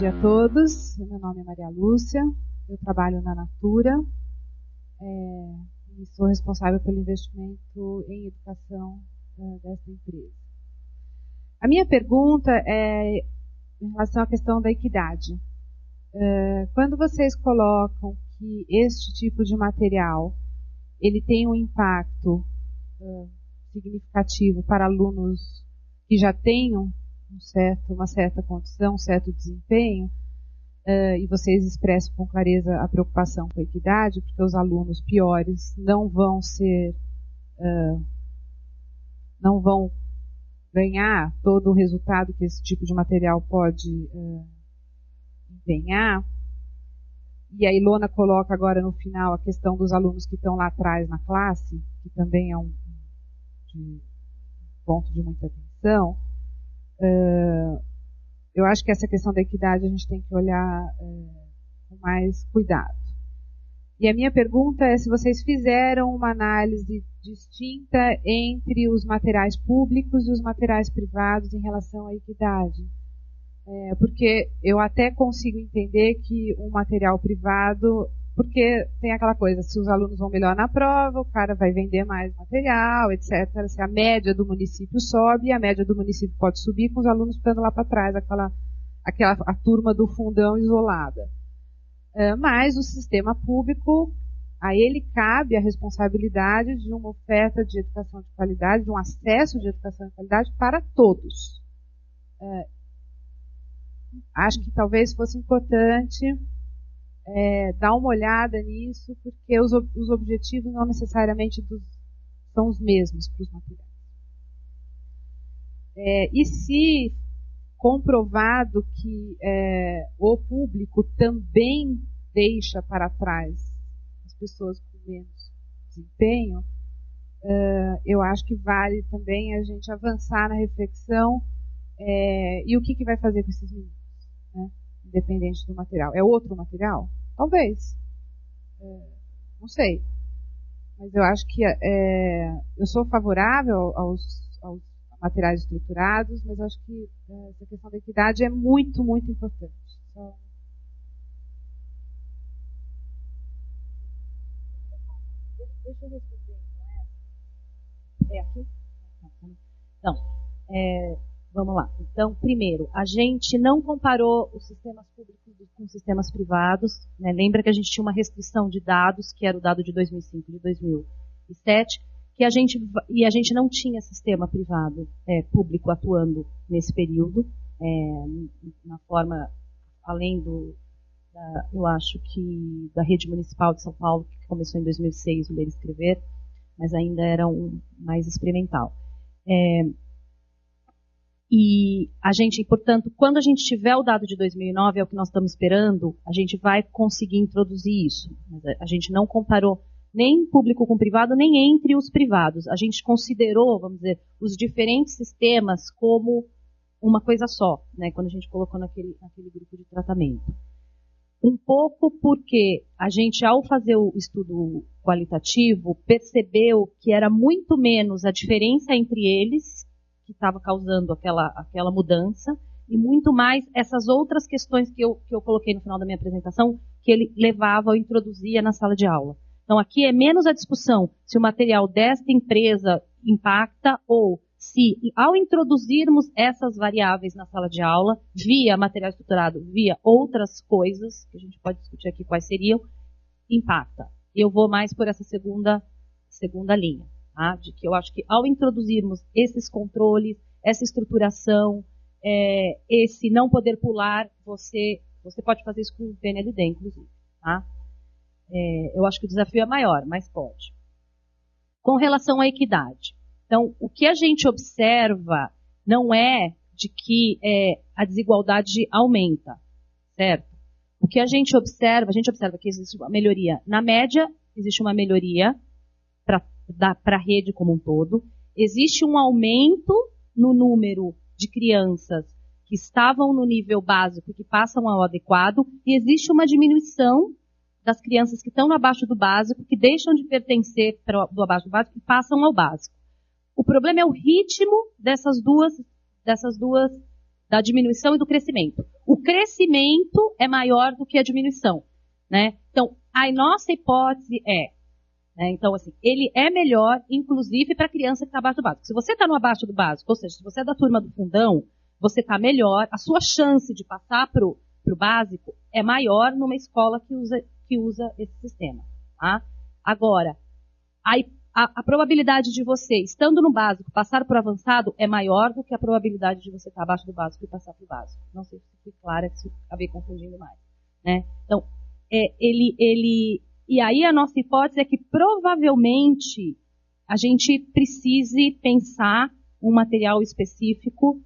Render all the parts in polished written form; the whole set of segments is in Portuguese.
dia a todos. Meu nome é Maria Lúcia, eu trabalho na Natura e sou responsável pelo investimento em educação dessa empresa. A minha pergunta é em relação à questão da equidade. Quando vocês colocam que este tipo de material ele tem um impacto significativo para alunos que já tenham uma certa condição, um certo desempenho, e vocês expressam com clareza a preocupação com a equidade, porque os alunos piores não vão ganhar todo o resultado que esse tipo de material pode empenhar. E a Ilona coloca agora no final a questão dos alunos que estão lá atrás na classe, que também é um ponto de muita atenção. Eu acho que essa questão da equidade a gente tem que olhar com mais cuidado. E a minha pergunta é se vocês fizeram uma análise distinta entre os materiais públicos e os materiais privados em relação à equidade. Porque eu até consigo entender que um material privado, porque tem aquela coisa, se os alunos vão melhor na prova, o cara vai vender mais material, etc. Se a média do município sobe, a média do município pode subir com os alunos ficando lá para trás, a turma do fundão isolada. Mas o sistema público, a ele cabe a responsabilidade de uma oferta de educação de qualidade, de um acesso de educação de qualidade para todos. Acho que talvez fosse importante dar uma olhada nisso, porque os objetivos não necessariamente são os mesmos para os materiais. E se comprovado que o público também deixa para trás as pessoas com menos desempenho, eu acho que vale também a gente avançar na reflexão e o que vai fazer com esses meninos, né? Independente do material. É outro material? Talvez. Não sei. Mas eu acho que eu sou favorável aos materiais estruturados, mas eu acho que essa questão da equidade é muito, muito importante. Então, deixa eu responder. É aqui? Não. Vamos lá. Então, primeiro, a gente não comparou os sistemas públicos com sistemas privados, né? Lembra que a gente tinha uma restrição de dados, que era o dado de 2005 e de 2007, e a gente não tinha sistema privado público atuando nesse período, na forma, além eu acho que da rede municipal de São Paulo, que começou em 2006, o Ler e Escrever, mas ainda era mais experimental. E a gente, portanto, quando a gente tiver o dado de 2009, é o que nós estamos esperando, a gente vai conseguir introduzir isso. Mas a gente não comparou nem público com privado, nem entre os privados. A gente considerou, vamos dizer, os diferentes sistemas como uma coisa só, né, quando a gente colocou naquele grupo de tratamento. Um pouco porque a gente, ao fazer o estudo qualitativo, percebeu que era muito menos a diferença entre eles que estava causando aquela mudança, e muito mais essas outras questões que eu coloquei no final da minha apresentação, que ele levava ou introduzia na sala de aula. Então, aqui é menos a discussão se o material desta empresa impacta ou se, ao introduzirmos essas variáveis na sala de aula, via material estruturado, via outras coisas, que a gente pode discutir aqui quais seriam, impacta. Eu vou mais por essa segunda linha, tá? De que eu acho que ao introduzirmos esses controles, essa estruturação, esse não poder pular, você pode fazer isso com o PNLD, inclusive, tá? Eu acho que o desafio é maior, mas pode. Com relação à equidade. Então, o que a gente observa não é de que a desigualdade aumenta, certo? O que a gente observa que existe uma melhoria. Na média, existe uma melhoria para a rede como um todo. Existe um aumento no número de crianças que estavam no nível básico e que passam ao adequado, e existe uma diminuição das crianças que estão abaixo do básico, que deixam de pertencer do abaixo do básico e passam ao básico. O problema é o ritmo dessas duas da diminuição e do crescimento. O crescimento é maior do que a diminuição, né? Então, a nossa hipótese então, assim, ele é melhor, inclusive, para a criança que está abaixo do básico. Se você está no abaixo do básico, ou seja, se você é da turma do fundão, você está melhor, a sua chance de passar para o básico é maior numa escola que usa esse sistema. Tá? Agora, a probabilidade de você, estando no básico, passar para o avançado é maior do que a probabilidade de você estar abaixo do básico e passar para o básico. Não sei se fui clara, se acabei confundindo mais. Né? Então, e aí a nossa hipótese é que provavelmente a gente precise pensar um material específico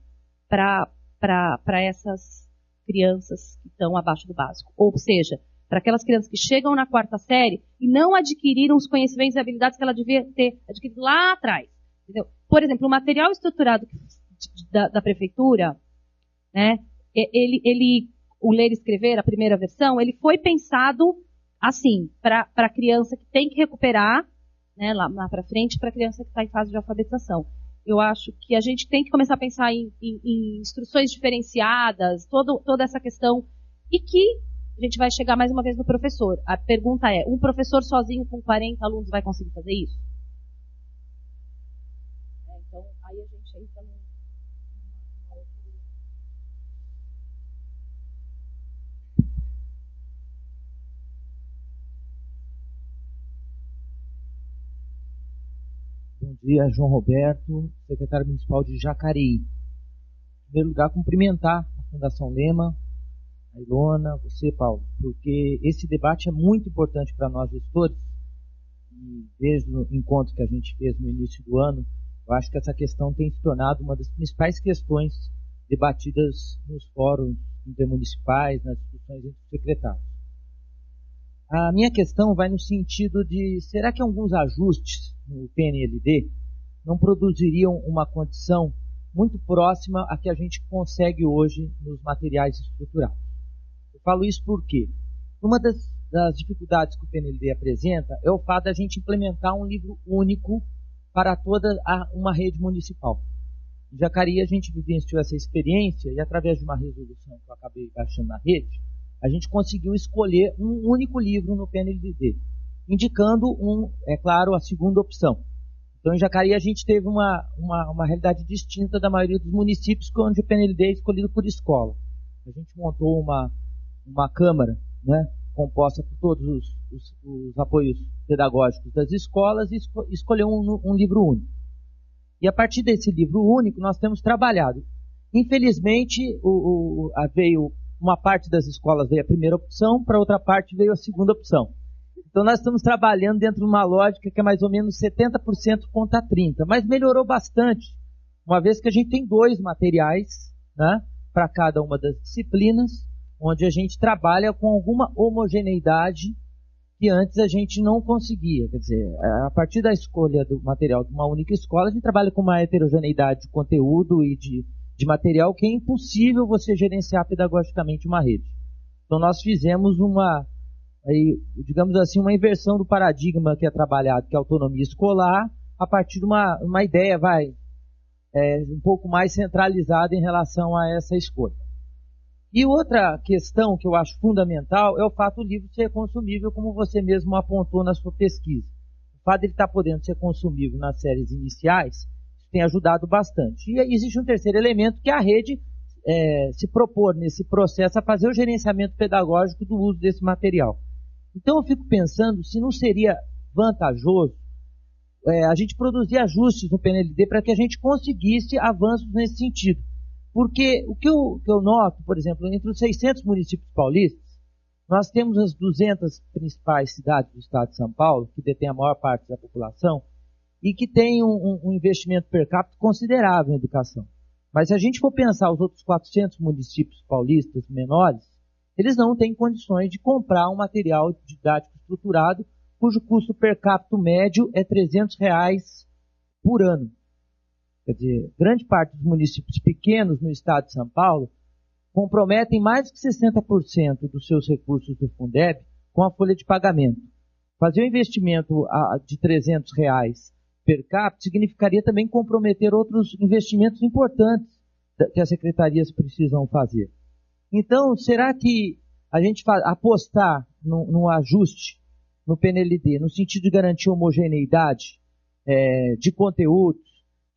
para essas crianças que estão abaixo do básico. Ou seja, para aquelas crianças que chegam na 4ª série e não adquiriram os conhecimentos e habilidades que ela devia ter adquirido lá atrás. Entendeu? Por exemplo, o material estruturado da prefeitura, né, o Ler e Escrever, a primeira versão, ele foi pensado assim, para a criança que tem que recuperar, né, lá para frente, para a criança que está em fase de alfabetização. Eu acho que a gente tem que começar a pensar em instruções diferenciadas, toda essa questão, e que a gente vai chegar mais uma vez no professor. A pergunta é, um professor sozinho com 40 alunos vai conseguir fazer isso? Então, aí a gente entra numa outra... Bom dia, João Roberto, secretário municipal de Jacareí. Em primeiro lugar, cumprimentar a Fundação Lema, a Ilona, você, Paulo, porque esse debate é muito importante para nós gestores. E desde o encontro que a gente fez no início do ano, eu acho que essa questão tem se tornado uma das principais questões debatidas nos fóruns intermunicipais, nas discussões entre os secretários. A minha questão vai no sentido de, será que alguns ajustes no PNLD não produziriam uma condição muito próxima à que a gente consegue hoje nos materiais estruturados? Eu falo isso porque uma das dificuldades que o PNLD apresenta é o fato de a gente implementar um livro único para toda uma rede municipal. Em Jacareí a gente vivenciou essa experiência e através de uma resolução que eu acabei baixando na rede, a gente conseguiu escolher um único livro no PNLD, indicando, é claro, a segunda opção. Então, em Jacareí, a gente teve uma realidade distinta da maioria dos municípios, onde o PNLD é escolhido por escola. A gente montou uma câmara, né, composta por todos os apoios pedagógicos das escolas e escolheu um livro único. E a partir desse livro único, nós temos trabalhado. Infelizmente, veio uma parte das escolas veio a primeira opção, para outra parte veio a segunda opção. Então nós estamos trabalhando dentro de uma lógica que é mais ou menos 70% contra 30%, mas melhorou bastante, uma vez que a gente tem 2 materiais, né, para cada uma das disciplinas, onde a gente trabalha com alguma homogeneidade que antes a gente não conseguia. Quer dizer, a partir da escolha do material de uma única escola, a gente trabalha com uma heterogeneidade de conteúdo e de material que é impossível você gerenciar pedagogicamente uma rede. Então nós fizemos digamos assim, uma inversão do paradigma que é trabalhado, que é a autonomia escolar, a partir de uma ideia, um pouco mais centralizada em relação a essa escolha. E outra questão que eu acho fundamental é o fato do livro ser consumível, como você mesmo apontou na sua pesquisa. O fato de ele estar podendo ser consumível nas séries iniciais tem ajudado bastante. E existe um terceiro elemento, que é a rede se propor nesse processo a fazer o gerenciamento pedagógico do uso desse material. Então eu fico pensando se não seria vantajoso a gente produzir ajustes no PNLD para que a gente conseguisse avanços nesse sentido. Porque o que eu noto, por exemplo, entre os 600 municípios paulistas, nós temos as 200 principais cidades do estado de São Paulo, que detêm a maior parte da população, e que tem um investimento per capita considerável em educação. Mas se a gente for pensar os outros 400 municípios paulistas menores, eles não têm condições de comprar um material didático estruturado, cujo custo per capita médio é R$300 por ano. Quer dizer, grande parte dos municípios pequenos no estado de São Paulo comprometem mais de 60% dos seus recursos do Fundeb com a folha de pagamento. Fazer um investimento de R$300 per capita significaria também comprometer outros investimentos importantes que as secretarias precisam fazer. Então, será que a gente apostar no ajuste no PNLD, no sentido de garantir homogeneidade de conteúdos,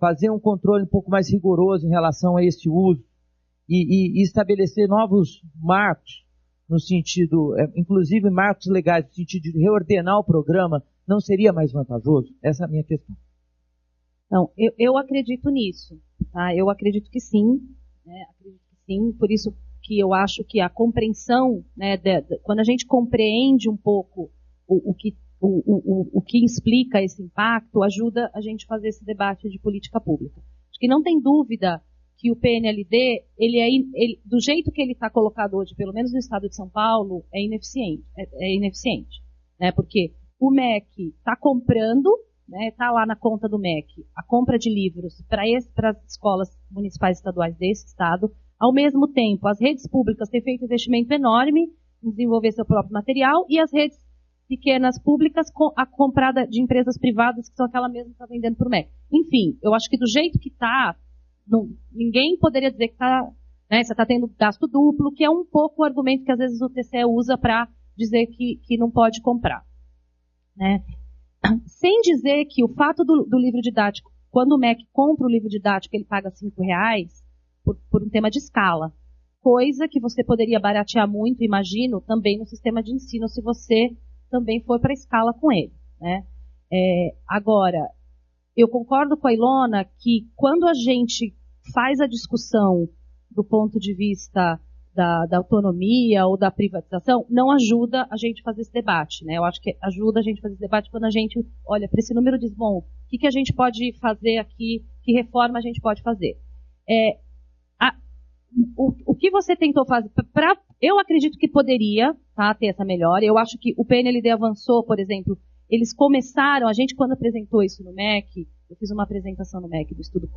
fazer um controle um pouco mais rigoroso em relação a esse uso e estabelecer novos marcos, no sentido, inclusive marcos legais, no sentido de reordenar o programa, não seria mais vantajoso? Essa é a minha questão. Não, eu acredito nisso. Tá? Eu acredito que sim. Né? Acredito que sim, por isso que eu acho que a compreensão, né, quando a gente compreende um pouco o que explica esse impacto, ajuda a gente a fazer esse debate de política pública. Acho que não tem dúvida que o PNLD, do jeito que ele está colocado hoje, pelo menos no estado de São Paulo, é ineficiente. Né? Porque o MEC está comprando, está lá na conta do MEC, a compra de livros para as escolas municipais e estaduais desse estado. Ao mesmo tempo, as redes públicas têm feito um investimento enorme em desenvolver seu próprio material e as redes pequenas públicas a comprada de empresas privadas, que são aquela mesma que está vendendo para o MEC. Enfim, eu acho que do jeito que está, ninguém poderia dizer que você está tendo gasto duplo, que é um pouco o argumento que às vezes o TCE usa para dizer que não pode comprar. Né? Sem dizer que o fato do livro didático, quando o MEC compra o livro didático, ele paga R$5 por um tema de escala. Coisa que você poderia baratear muito, imagino, também no sistema de ensino, se você também for para a escala com ele. Né? Agora, eu concordo com a Ilona que quando a gente faz a discussão do ponto de vista da autonomia ou da privatização, não ajuda a gente a fazer esse debate. Né? Eu acho que ajuda a gente a fazer esse debate quando a gente olha para esse número e diz, bom, o que a gente pode fazer aqui, que reforma a gente pode fazer. O que você tentou fazer, eu acredito que poderia ter essa melhora. Eu acho que o PNLD avançou, por exemplo, eles começaram, a gente quando apresentou isso no MEC, eu fiz uma apresentação no MEC do estudo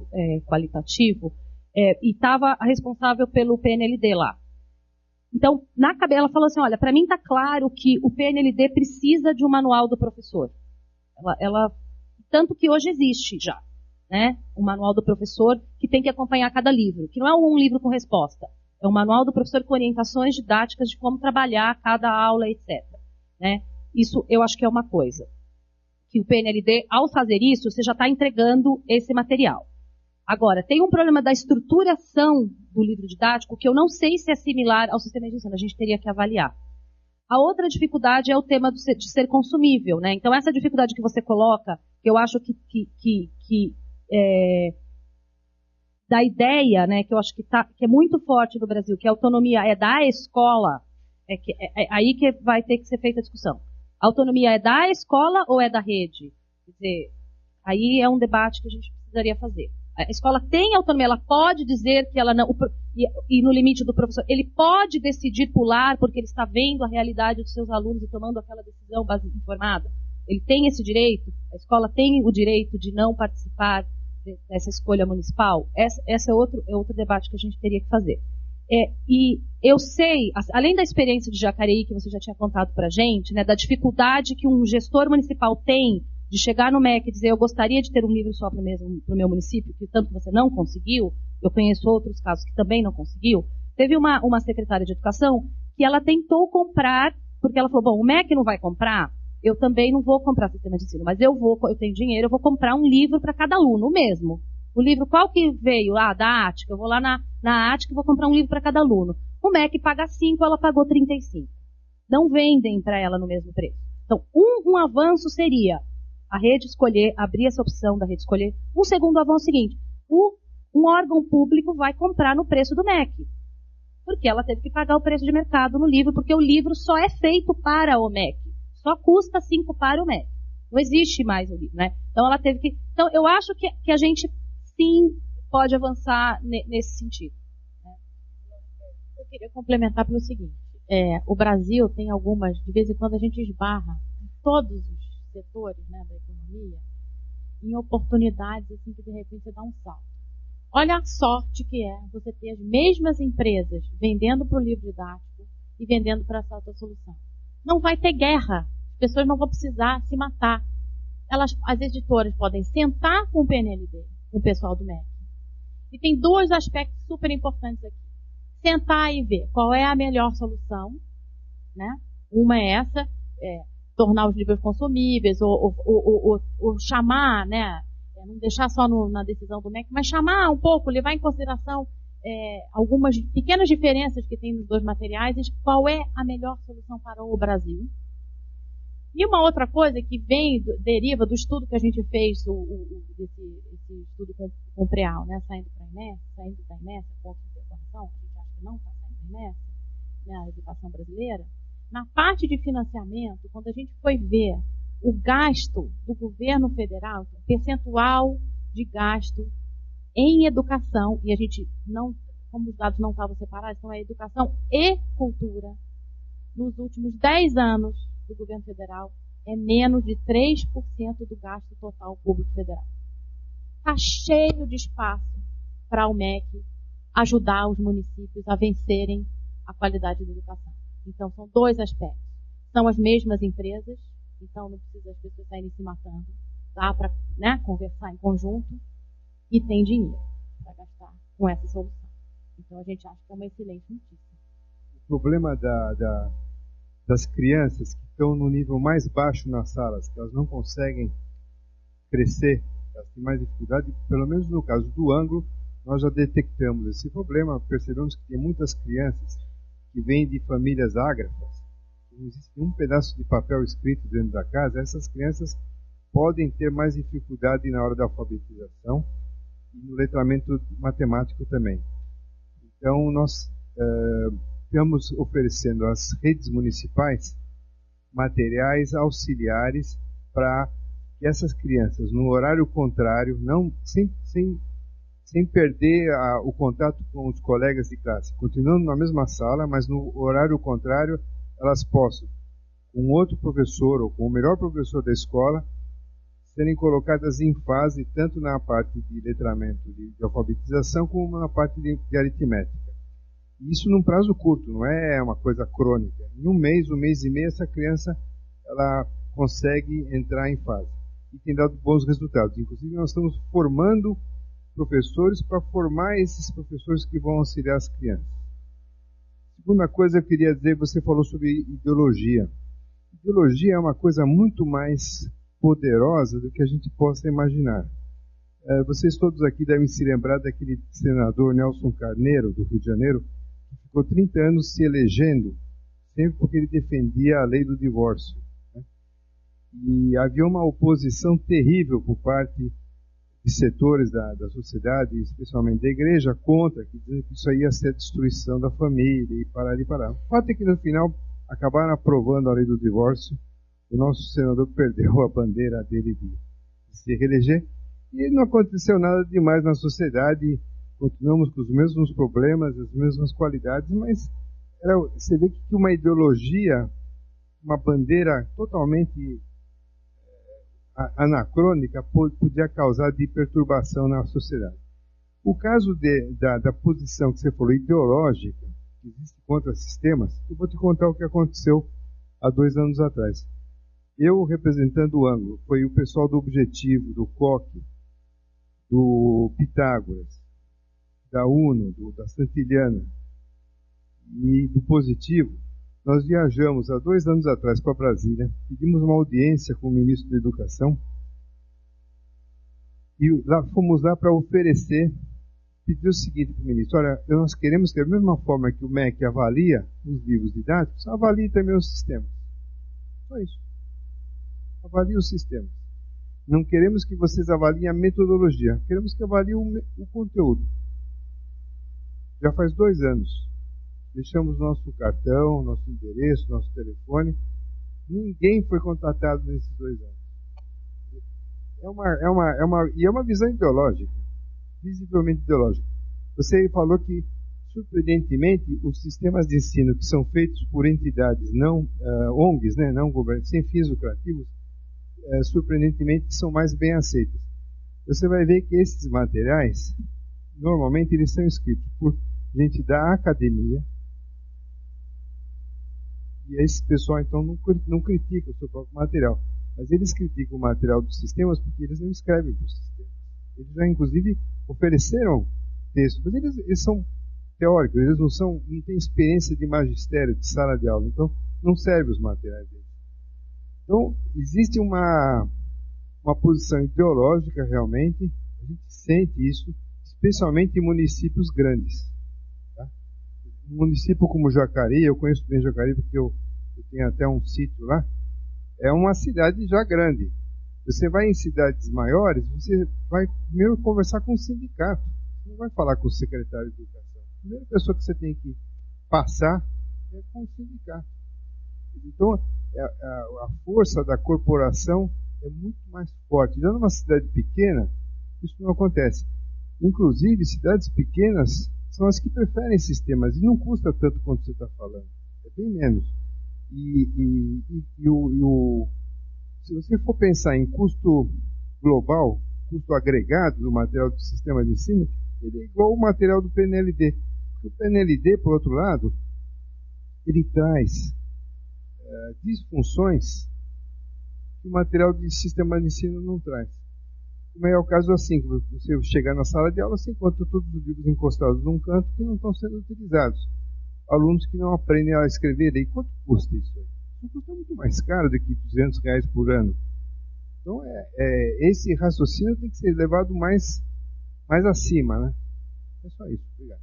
qualitativo, e estava a responsável pelo PNLD lá. Então, ela falou assim, olha, para mim está claro que o PNLD precisa de um manual do professor. Tanto que hoje existe já. Né, um manual do professor que tem que acompanhar cada livro, que não é um livro com resposta, é um manual do professor com orientações didáticas de como trabalhar cada aula, etc. Né? Isso eu acho que é uma coisa. Que o PNLD, ao fazer isso, você já está entregando esse material. Agora, tem um problema da estruturação do livro didático que eu não sei se é similar ao sistema de ensino, a gente teria que avaliar. A outra dificuldade é o tema de ser consumível. Né? Então, essa dificuldade que você coloca, que eu acho que da ideia, né, que eu acho que é muito forte no Brasil, que a autonomia é da escola, é aí que vai ter que ser feita a discussão. A autonomia é da escola ou é da rede? Quer dizer, aí é um debate que a gente precisaria fazer. A escola tem autonomia, ela pode dizer que ela não... E no limite do professor, ele pode decidir pular porque ele está vendo a realidade dos seus alunos e tomando aquela decisão informada. Ele tem esse direito, a escola tem o direito de não participar dessa escolha municipal. Esse é outro debate que a gente teria que fazer. E eu sei, além da experiência de Jacareí, que você já tinha contado para a gente, né, da dificuldade que um gestor municipal tem de chegar no MEC e dizer eu gostaria de ter um livro só para o meu município, que tanto você não conseguiu, eu conheço outros casos que também não conseguiu. Teve uma secretária de educação que ela tentou comprar, porque ela falou, bom, o MEC não vai comprar, eu também não vou comprar sistema de ensino, mas eu tenho dinheiro, eu vou comprar um livro para cada aluno, o mesmo. O livro, qual que veio? Da Ática, eu vou lá na Ática e vou comprar um livro para cada aluno. O MEC paga 5, ela pagou 35. Não vendem para ela no mesmo preço. Então, um avanço seria a rede escolher, abrir essa opção da rede escolher. Um segundo avanço é o seguinte, um órgão público vai comprar no preço do MEC. Porque ela teve que pagar o preço de mercado no livro, porque o livro só é feito para o MEC. Só custa 5 para o MEC. Não existe mais o livro, né? Então ela teve que... Então eu acho que a gente sim pode avançar nesse sentido. Eu queria complementar pelo seguinte. O Brasil tem algumas, de vez em quando a gente esbarra em todos os setores, né, da economia, em oportunidades assim que de repente você dá um salto. Olha a sorte que é você ter as mesmas empresas vendendo para o livro didático e vendendo para essa outra solução. Não vai ter guerra. As pessoas não vão precisar se matar. As editoras podem sentar com o PNLD, com o pessoal do MEC, E tem dois aspectos super importantes aqui. Sentar e ver qual é a melhor solução, né? Uma é essa, tornar os livros consumíveis, ou chamar, né? Não deixar só na decisão do MEC, mas chamar um pouco, levar em consideração algumas pequenas diferenças que tem nos dois materiais, e qual é a melhor solução para o Brasil. E uma outra coisa que deriva do estudo que a gente fez, esse estudo com o PREAL, né, saindo da inércia, ponto de interrogação, a gente acha que não está saindo da inércia, né, a educação brasileira. Na parte de financiamento, quando a gente foi ver o gasto do governo federal, o percentual de gasto em educação, e a gente não, como os dados não estavam separados, então é educação e cultura, nos últimos 10 anos do governo federal, é menos de 3% do gasto total público federal. Está cheio de espaço para o MEC ajudar os municípios a vencerem a qualidade da educação. Então, são dois aspectos. São as mesmas empresas, então não precisa as pessoas saírem se matando. Dá para, né, conversar em conjunto e tem dinheiro para gastar com essa solução. Então, a gente acha que é uma excelente notícia. O problema das crianças que estão no nível mais baixo nas salas, que elas não conseguem crescer, elas têm mais dificuldade, pelo menos no caso do ângulo, nós já detectamos esse problema, percebemos que tem muitas crianças que vêm de famílias ágrafas, não existe um pedaço de papel escrito dentro da casa, essas crianças podem ter mais dificuldade na hora da alfabetização e no letramento matemático também. Então, nós estamos oferecendo às redes municipais materiais auxiliares para que essas crianças, no horário contrário, sem perder o contato com os colegas de classe, continuando na mesma sala, mas no horário contrário, elas possam, com outro professor ou com o melhor professor da escola, serem colocadas em fase, tanto na parte de letramento, de alfabetização, como na parte de aritmética. Isso num prazo curto, não é uma coisa crônica. Em um mês e meio, essa criança ela consegue entrar em fase. E tem dado bons resultados. Inclusive, nós estamos formando professores para formar esses professores que vão auxiliar as crianças. Segunda coisa eu queria dizer, você falou sobre ideologia. Ideologia é uma coisa muito mais poderosa do que a gente possa imaginar. Vocês todos aqui devem se lembrar daquele senador Nelson Carneiro, do Rio de Janeiro, que ficou 30 anos se elegendo, sempre porque ele defendia a lei do divórcio, né? E havia uma oposição terrível por parte de setores da sociedade, especialmente da igreja, contra, que diziam que isso ia ser a destruição da família e parar. O fato é que no final acabaram aprovando a lei do divórcio, o nosso senador perdeu a bandeira dele de se reeleger, e não aconteceu nada demais na sociedade, continuamos com os mesmos problemas, as mesmas qualidades, mas você vê que uma ideologia, uma bandeira totalmente anacrônica podia causar de perturbação na sociedade. O caso da posição que você falou, ideológica, que existe contra sistemas, eu vou te contar o que aconteceu há 2 anos atrás. Eu, representando o ângulo, foi o pessoal do Objetivo, do COC, do Pitágoras, da UNO, da Santiliana e do Positivo. Nós viajamos há 2 anos atrás para Brasília, pedimos uma audiência com o ministro da Educação e fomos lá para oferecer, pedir o seguinte para o ministro: olha, nós queremos que, da mesma forma que o MEC avalia os livros didáticos, avalie também os sistemas. Só isso. Avalie os sistemas. Não queremos que vocês avaliem a metodologia, queremos que avaliem o conteúdo. Já faz 2 anos. Deixamos nosso cartão, nosso endereço, nosso telefone. Ninguém foi contatado nesses 2 anos. É uma visão ideológica, visivelmente ideológica. Você falou que, surpreendentemente, os sistemas de ensino que são feitos por entidades não ONGs, né, não governos, sem fins lucrativos, surpreendentemente são mais bem aceitos. Você vai ver que esses materiais, normalmente, eles são escritos por gente da academia. E esse pessoal, então, não critica o seu próprio material. Mas eles criticam o material dos sistemas porque eles não escrevem para os sistemas. Eles já, inclusive, ofereceram textos, mas eles são teóricos, eles não têm experiência de magistério, de sala de aula, então não servem os materiais deles. Então, existe uma posição ideológica realmente, a gente sente isso, especialmente em municípios grandes. Tá? Um município como Jacareí, eu conheço bem Jacareí porque eu tenho até um sítio lá, é uma cidade já grande. Você vai em cidades maiores, você vai primeiro conversar com o sindicato, você não vai falar com o secretário de educação. A primeira pessoa que você tem que passar é com o sindicato. Então, a força da corporação é muito mais forte. Já numa cidade pequena, isso não acontece. Inclusive, cidades pequenas são as que preferem sistemas, e não custa tanto quanto você está falando. É bem menos. Se você for pensar em custo global, custo agregado do material do sistema de ensino, ele é igual ao material do PNLD. O PNLD, por outro lado, ele traz disfunções que o material de sistema de ensino não traz. Como é o caso assim, que você chegar na sala de aula, você encontra todos os livros encostados num canto que não estão sendo utilizados. Alunos que não aprendem a escrever, e quanto custa isso aí? Isso custa muito mais caro do que R$200 por ano. Então, esse raciocínio tem que ser levado mais acima, né? É só isso. Obrigado.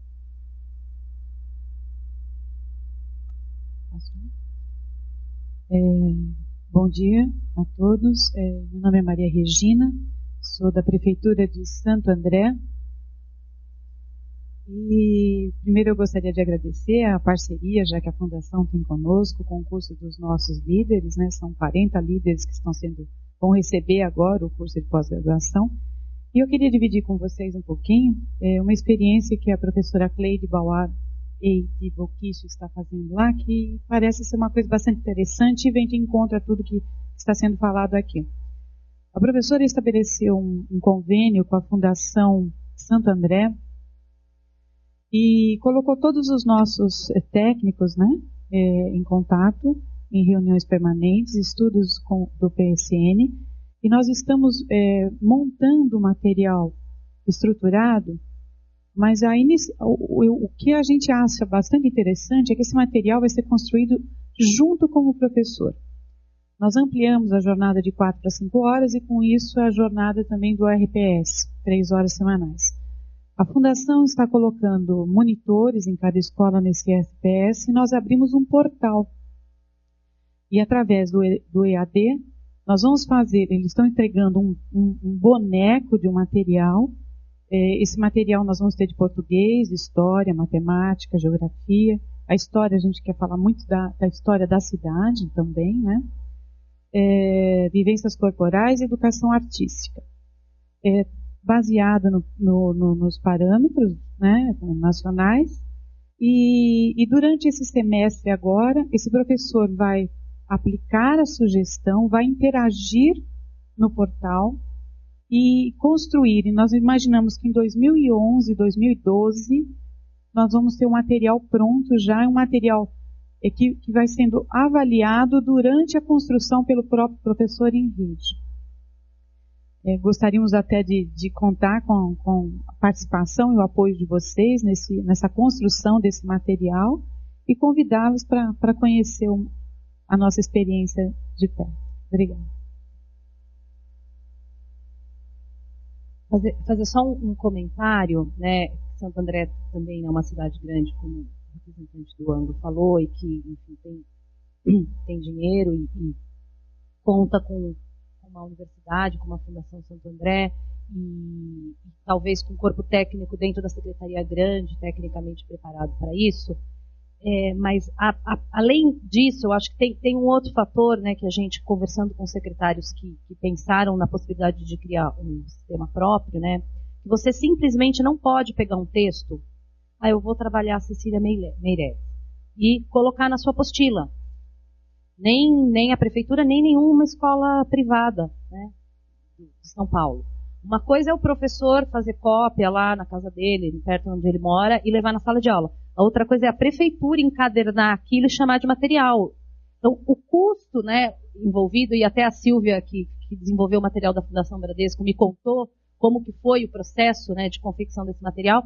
Bom dia a todos. Meu nome é Maria Regina, sou da Prefeitura de Santo André. E primeiro eu gostaria de agradecer a parceria, já que a Fundação tem conosco, o concurso dos nossos líderes, né? São 40 líderes que vão receber agora o curso de pós-graduação. E eu queria dividir com vocês um pouquinho uma experiência que a professora Cleide Bauá e de Boquicho está fazendo lá, que parece ser uma coisa bastante interessante e vem de encontro a tudo que está sendo falado aqui. A professora estabeleceu um convênio com a Fundação Santo André e colocou todos os nossos técnicos, né, em contato, em reuniões permanentes, estudos do PSN, e nós estamos montando material estruturado, mas o que a gente acha bastante interessante é que esse material vai ser construído junto com o professor. Nós ampliamos a jornada de 4 para 5 horas e com isso a jornada também do RPS, 3 horas semanais. A Fundação está colocando monitores em cada escola nesse RPS e nós abrimos um portal. E através do EAD, nós vamos fazer, eles estão entregando um boneco de um material. Esse material nós vamos ter de português, história, matemática, geografia. A história, a gente quer falar muito da história da cidade também, né? Vivências corporais e educação artística. Baseado nos parâmetros, né, nacionais. E durante esse semestre agora, esse professor vai aplicar a sugestão, vai interagir no portal e construir. E nós imaginamos que em 2011, 2012, nós vamos ter um material pronto já, um material que vai sendo avaliado durante a construção pelo próprio professor em rede. Gostaríamos até de contar com a participação e o apoio de vocês nessa construção desse material e convidá-los para conhecer a nossa experiência de perto. Obrigada. Fazer só um comentário, né? Santo André também é uma cidade grande, como o representante do Anglo falou, e que, enfim, tem dinheiro e conta com uma universidade, com uma Fundação Santo André, e talvez com um corpo técnico dentro da Secretaria grande, tecnicamente preparado para isso. Mas, além disso, eu acho que tem um outro fator, né, que a gente, conversando com secretários que pensaram na possibilidade de criar um sistema próprio, né, que você simplesmente não pode pegar um texto, eu vou trabalhar a Cecília Meirelles, e colocar na sua apostila. Nem a prefeitura, nem nenhuma escola privada, né, de São Paulo. Uma coisa é o professor fazer cópia lá na casa dele, perto onde ele mora, e levar na sala de aula. A outra coisa é a prefeitura encadernar aquilo e chamar de material. Então, o custo, né, envolvido, e até a Silvia, que desenvolveu o material da Fundação Bradesco, me contou como que foi o processo, né, de confecção desse material,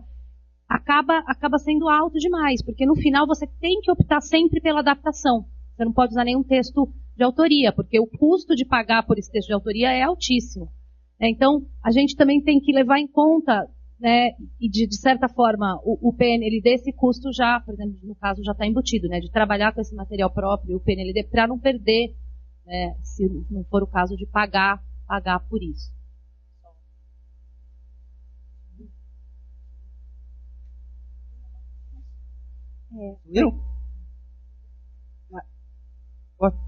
acaba sendo alto demais, porque no final você tem que optar sempre pela adaptação. Você não pode usar nenhum texto de autoria, porque o custo de pagar por esse texto de autoria é altíssimo. Então, a gente também tem que levar em conta, né, e de certa forma, o PNLD, esse custo já, por exemplo, no caso, já está embutido, né, de trabalhar com esse material próprio, o PNLD, para não perder, né, se não for o caso de pagar por isso. Eu?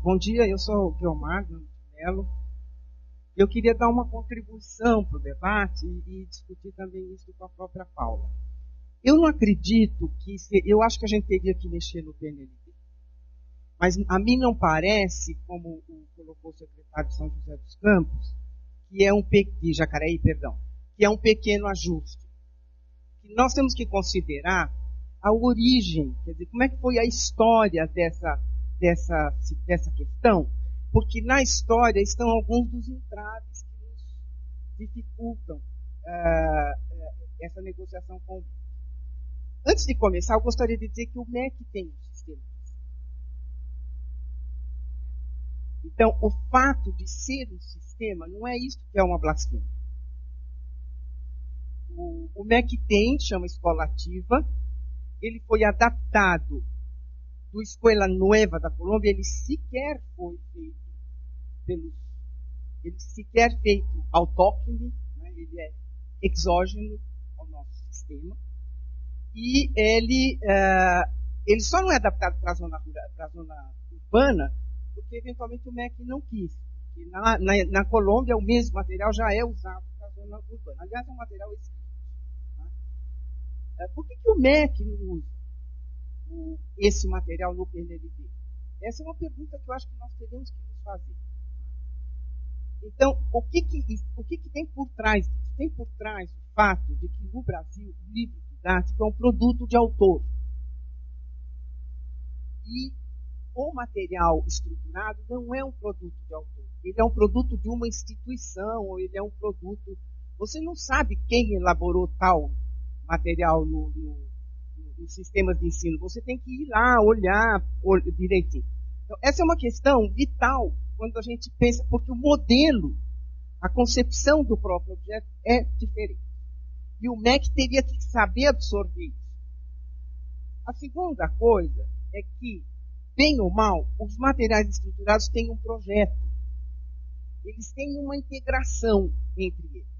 Bom dia, eu sou o Guilmar Melo. Eu queria dar uma contribuição para o debate e discutir também isso com a própria Paula. Eu não acredito que... Eu acho que a gente teria que mexer no PNLD. Mas a mim não parece, como colocou o secretário de São José dos Campos, de Jacareí, perdão, que é um pequeno ajuste. Que nós temos que considerar a origem, quer dizer, como é que foi a história dessa questão, porque na história estão alguns dos entraves que nos dificultam essa negociação com o MEC. Antes de começar, eu gostaria de dizer que o MEC tem um sistema. Então, o fato de ser um sistema não é isso que é uma blasfêmia. O MEC chama Escola Ativa. Ele foi adaptado do Escola Nueva da Colômbia, ele sequer foi feito autóctone, né? Ele é exógeno ao nosso sistema. E ele só não é adaptado para a zona urbana, porque eventualmente o MEC não quis. Porque na Colômbia, o mesmo material já é usado para a zona urbana. Aliás, é um material excelente. Por que o MEC não usa esse material no PNLD? Essa é uma pergunta que eu acho que nós teremos que nos fazer. Então, o que tem por trás disso? Tem por trás o fato de que no Brasil o livro didático é um produto de autor. E o material estruturado não é um produto de autor. Ele é um produto de uma instituição, ou ele é um produto... Você não sabe quem elaborou tal material nos sistemas de ensino. Você tem que ir lá, olhar direitinho. Então, essa é uma questão vital quando a gente pensa, porque o modelo, a concepção do próprio objeto é diferente. E o MEC teria que saber absorver isso. A segunda coisa é que, bem ou mal, os materiais estruturados têm um projeto. Eles têm uma integração entre eles.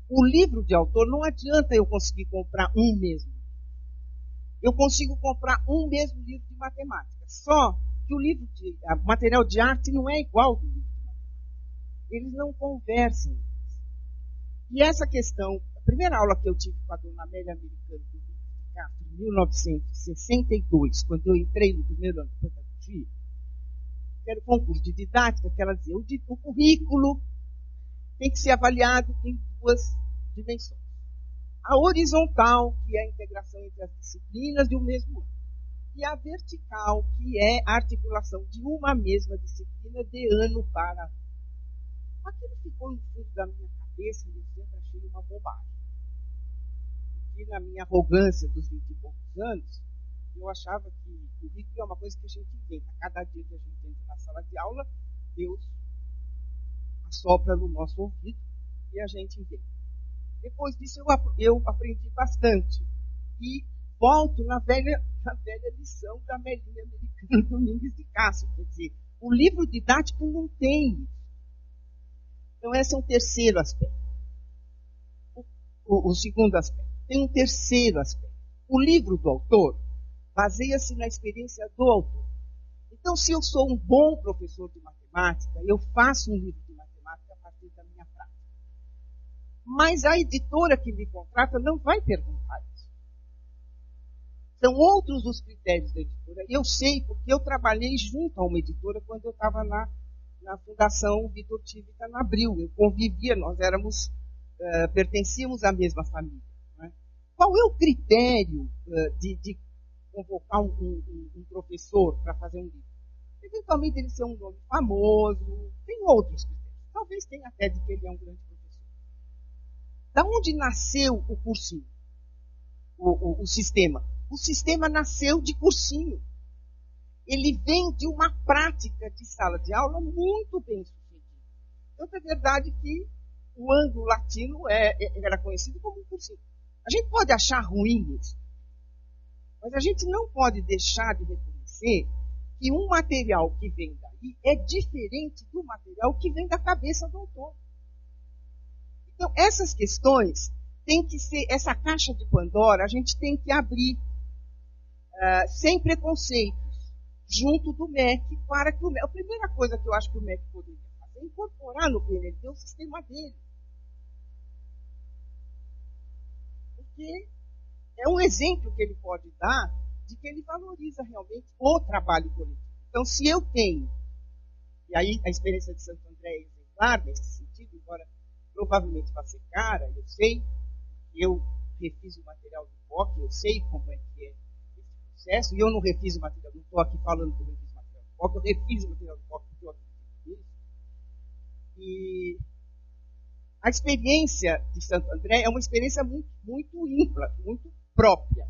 O livro de autor, não adianta eu conseguir comprar um mesmo. Eu consigo comprar um mesmo livro de matemática. Só que o material de arte não é igual ao do livro de matemática. Eles não conversam. E essa questão, a primeira aula que eu tive com a dona Amélia Americano do livro de Castro, em 1962, quando eu entrei no primeiro ano de pedagogia, que era o concurso de didática, que ela dizia, o currículo tem que ser avaliado em duas dimensões. A horizontal, que é a integração entre as disciplinas de um mesmo ano. E a vertical, que é a articulação de uma mesma disciplina de ano para ano. Aquilo ficou no fundo da minha cabeça e eu sempre achei uma bobagem. Porque na minha arrogância dos 20 e poucos anos, eu achava que o currículo é uma coisa que a gente inventa. Cada dia que a gente entra na sala de aula, Deus assopra no nosso ouvido e a gente inventa. Depois disso eu aprendi bastante. E volto na velha lição da Melinha Americana Domingues de Castro. Quer dizer, o livro didático não tem isso. Então, esse é um terceiro aspecto. O segundo aspecto. Tem um terceiro aspecto. O livro do autor baseia-se na experiência do autor. Então, se eu sou um bom professor de matemática, eu faço um livro de matemática a partir da minha prática. Mas a editora que me contrata não vai perguntar isso. São outros os critérios da editora. Eu sei, porque eu trabalhei junto a uma editora quando eu estava na Fundação Vitor Tívica, no Abril. Eu convivia, nós pertencíamos à mesma família. Né? Qual é o critério de convocar um professor para fazer um livro? Eventualmente ele ser um nome famoso, tem outros critérios. Talvez tenha até de que ele é um grande professor. Da onde nasceu o cursinho? o sistema. O sistema nasceu de cursinho. Ele vem de uma prática de sala de aula muito bem sucedida. Então, é verdade que o anglo-latino era conhecido como um cursinho. A gente pode achar ruim isso, mas a gente não pode deixar de reconhecer que um material que vem daí é diferente do material que vem da cabeça do autor. Então, essas questões têm que ser, essa caixa de Pandora, a gente tem que abrir sem preconceitos, junto do MEC, para que o MEC... A primeira coisa que eu acho que o MEC poderia fazer é incorporar no PNLD o sistema dele. Porque é um exemplo que ele pode dar de que ele valoriza realmente o trabalho coletivo. Então, se eu tenho, e aí a experiência de Santo André é exemplar nesse sentido, embora provavelmente vá ser cara, eu sei, eu refiz o material do POC, eu sei como é que é esse processo, e eu não refiz o material, não estou aqui falando que eu refiz o material do POC, eu refiz o material do POC porque eu acredito nisso. E a experiência de Santo André é uma experiência muito, muito ímpar, muito própria,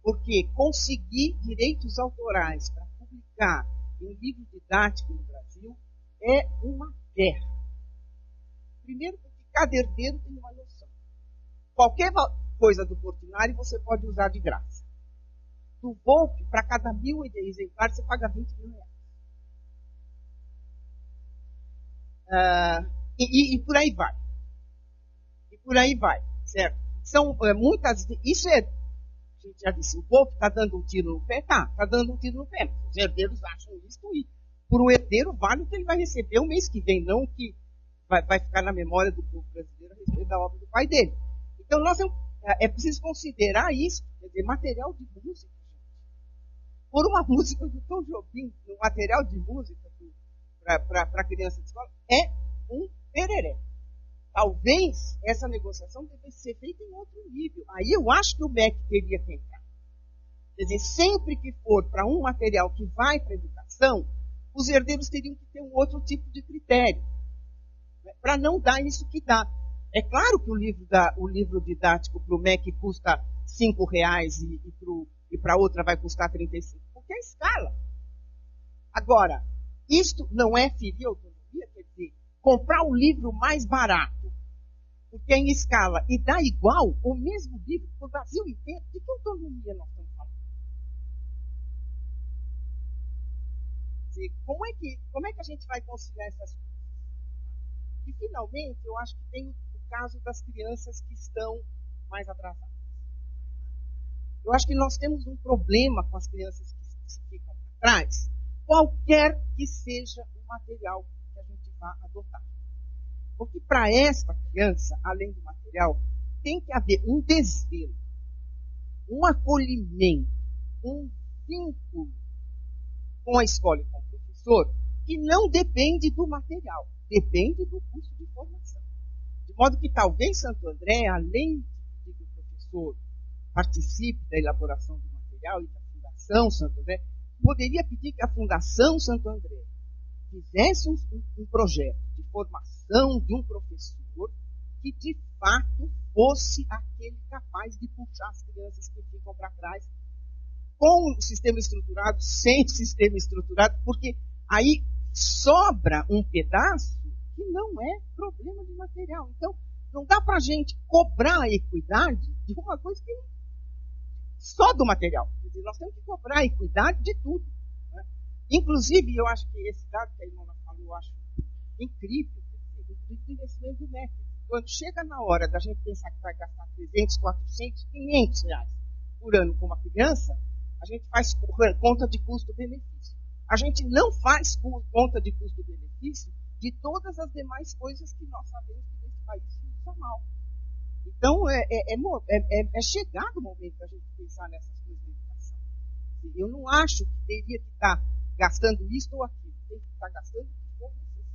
porque conseguir direitos autorais para publicar em livro didático no Brasil é uma guerra. Primeiro, porque cada herdeiro tem uma noção. Qualquer coisa do Portinari você pode usar de graça. Do Volpe, para cada 1.000 exemplares, você paga 20 mil reais. E por aí vai. E por aí vai, certo? São muitas... Isso é... A gente já disse, o Volpe está dando um tiro no pé? Está dando um tiro no pé. Os herdeiros acham isso e por um herdeiro vale o que ele vai receber o mês que vem, não que vai ficar na memória do povo brasileiro a respeito da obra do pai dele. Então, nós é preciso considerar isso, quer dizer, material de música. Por uma música do Tom Jobim, um material de música para criança de escola, é um pereré. Talvez essa negociação devesse ser feita em outro nível. Aí eu acho que o MEC teria que entrar. Quer dizer, sempre que for para um material que vai para a educação, os herdeiros teriam que ter um outro tipo de critério, né, para não dar isso que dá. É claro que o livro didático para o MEC custa R$ 5 e para outra vai custar 35, porque é a escala. Agora, isto não é ferir a autonomia, quer dizer, comprar um livro mais barato, porque é em escala, e dá igual o mesmo livro para o Brasil inteiro. De que autonomia nós estamos falando? Quer dizer, como é que a gente vai conciliar essas coisas? E, finalmente, eu acho que tem o caso das crianças que estão mais atrasadas. Eu acho que nós temos um problema com as crianças que ficam para trás, qualquer que seja o material que a gente vá adotar. Porque para esta criança, além do material, tem que haver um desvelo, um acolhimento, um vínculo com a escola e com o professor, que não depende do material, depende do curso de formação. De modo que talvez Santo André, além de pedir que o professor participe da elaboração do material e da Fundação Santo André, poderia pedir que a Fundação Santo André fizesse um projeto de formação de um professor que, de fato, fosse aquele capaz de puxar as crianças que ficam para trás com o sistema estruturado, sem sistema estruturado, porque aí sobra um pedaço que não é problema de material. Então, não dá para a gente cobrar a equidade de uma coisa que só do material. Quer dizer, nós temos que cobrar a equidade de tudo. Né? Inclusive, eu acho que esse dado que a Ilona falou, eu acho incrível, o investimento do MEC. Quando chega na hora da gente pensar que vai gastar 300, 400, 500 reais por ano com uma criança, a gente faz conta de custo-benefício. A gente não faz conta de custo-benefício de todas as demais coisas que nós sabemos que nesse país se usa mal. Então, é chegado o momento da gente pensar nessas coisas de educação. Eu não acho que teria que estar gastando isso ou aquilo. Tem que estar gastando o que for necessário.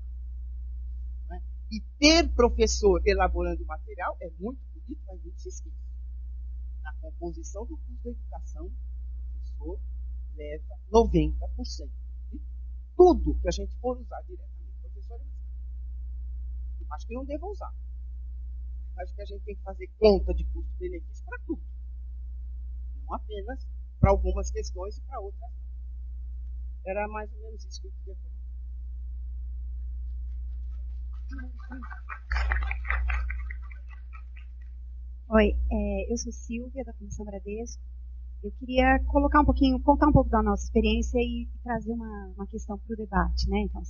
Né? E ter professor elaborando material é muito bonito, mas não se esqueça. Na composição do curso da educação, o professor leva 90%. De tudo que a gente for usar diretamente, o professor acho que não deva usar. Acho que a gente tem que fazer conta de custo-benefício para tudo. não apenas para algumas questões e para outras não. Era mais ou menos isso que eu queria falar. Oi, eu sou Silvia, da Fundação Bradesco. Eu queria contar um pouco da nossa experiência e trazer uma questão para o debate, né? Então,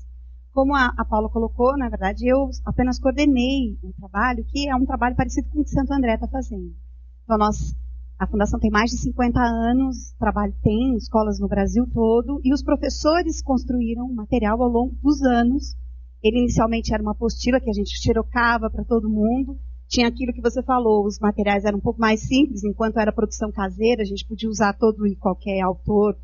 como a Paula colocou, na verdade, eu apenas coordenei um trabalho que é um trabalho parecido com o que Santo André está fazendo. Então, a Fundação tem mais de 50 anos, tem escolas no Brasil todo, e os professores construíram material ao longo dos anos. Ele inicialmente era uma apostila que a gente xerocava para todo mundo. Tinha aquilo que você falou, os materiais eram um pouco mais simples, enquanto era produção caseira, a gente podia usar todo e qualquer autor.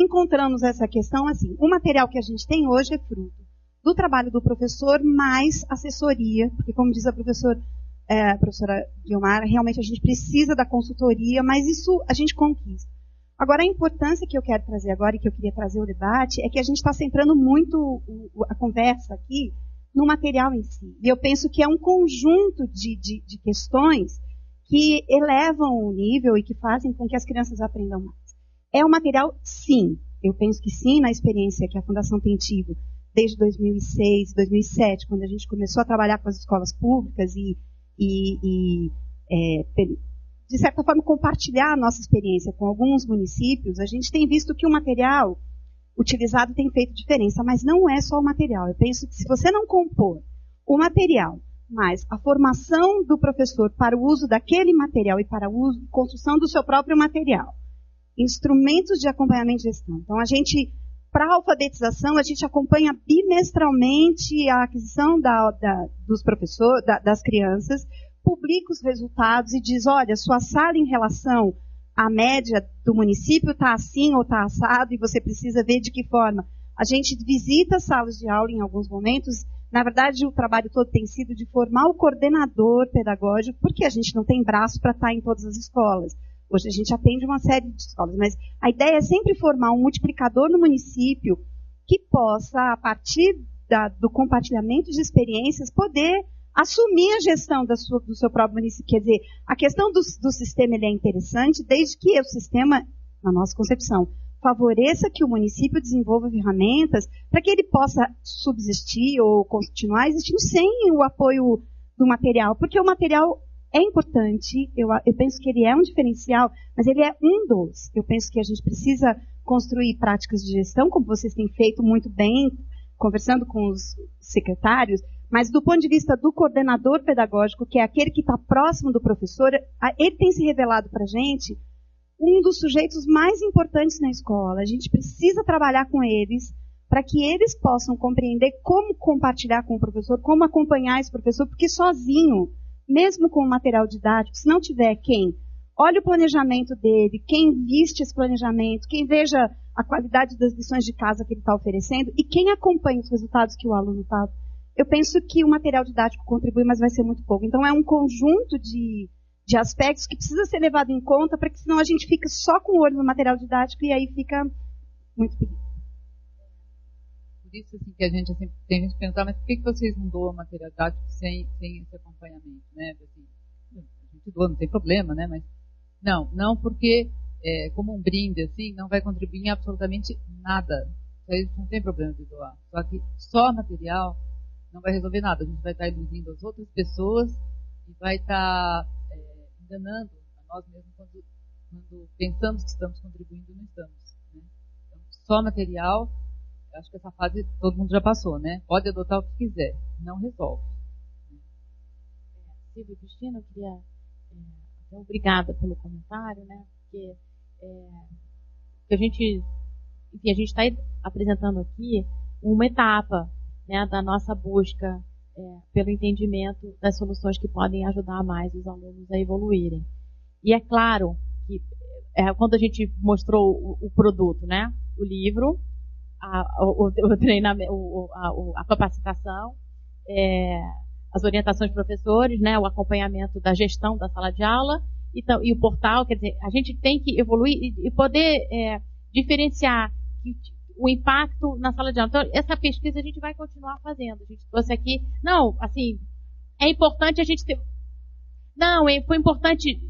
Encontramos essa questão assim, o material que a gente tem hoje é fruto do trabalho do professor mais assessoria, porque como diz a professora Guilmar, realmente a gente precisa da consultoria, mas isso a gente conquista. Agora, a importância que eu quero trazer agora e que eu queria trazer ao debate é que a gente está centrando muito a conversa aqui no material em si. E eu penso que é um conjunto de questões que elevam o nível e que fazem com que as crianças aprendam mais. É um material, sim. Eu penso que sim, na experiência que a Fundação tem tido desde 2006, 2007, quando a gente começou a trabalhar com as escolas públicas e de certa forma, compartilhar a nossa experiência com alguns municípios, a gente tem visto que o material utilizado tem feito diferença, mas não é só o material. Eu penso que se você não compor o material, mas a formação do professor para o uso daquele material e para a construção do seu próprio material, instrumentos de acompanhamento e gestão. Então, para a alfabetização, a gente acompanha bimestralmente a aquisição dos professores, das crianças, publica os resultados e diz, olha, sua sala em relação à média do município está assim ou está assado e você precisa ver de que forma. A gente visita salas de aula em alguns momentos. Na verdade, o trabalho todo tem sido de formar o coordenador pedagógico, porque a gente não tem braço para estar em todas as escolas. Hoje a gente atende uma série de escolas, mas a ideia é sempre formar um multiplicador no município que possa, a partir do compartilhamento de experiências, poder assumir a gestão do seu próprio município. Quer dizer, a questão do sistema ele é interessante, desde que o sistema, na nossa concepção, favoreça que o município desenvolva ferramentas para que ele possa subsistir ou continuar existindo sem o apoio do material, porque o material é importante, eu penso que ele é um diferencial, mas ele é um dos. Eu penso que a gente precisa construir práticas de gestão, como vocês têm feito muito bem, conversando com os secretários, mas do ponto de vista do coordenador pedagógico, que é aquele que está próximo do professor, ele tem se revelado para a gente um dos sujeitos mais importantes na escola. A gente precisa trabalhar com eles para que eles possam compreender como compartilhar com o professor, como acompanhar esse professor, porque sozinho, mesmo com o material didático, se não tiver quem olhe o planejamento dele, quem viste esse planejamento, quem veja a qualidade das lições de casa que ele está oferecendo e quem acompanha os resultados que o aluno está, eu penso que o material didático contribui, mas vai ser muito pouco. Então, é um conjunto de aspectos que precisa ser levado em conta, para que senão a gente fica só com o olho no material didático e aí fica muito perigo. Por isso assim, que a gente assim, tem gente que perguntar, mas por que vocês não doam material didático sem esse acompanhamento? Né? Assim, a gente doa, não tem problema, né? Mas não porque como um brinde assim, não vai contribuir em absolutamente nada. Isso não tem problema de doar. Só que só material não vai resolver nada. A gente vai estar iludindo as outras pessoas e vai estar enganando a nós mesmos quando pensamos que estamos contribuindo e não estamos. Né? Então, só material, acho que essa fase todo mundo já passou, né? Pode adotar o que quiser, não resolve. Silvia e Cristina, eu queria obrigada pelo comentário, né? Porque a gente está apresentando aqui uma etapa, né, da nossa busca pelo entendimento das soluções que podem ajudar mais os alunos a evoluírem. E é claro que quando a gente mostrou o produto, né, o livro, o treinamento, a capacitação, as orientações de professores, né, o acompanhamento da gestão da sala de aula e o portal, quer dizer, a gente tem que evoluir e poder diferenciar o impacto na sala de aula. Então, essa pesquisa a gente vai continuar fazendo. A gente trouxe aqui, não, assim, é importante a gente ter... Não, foi importante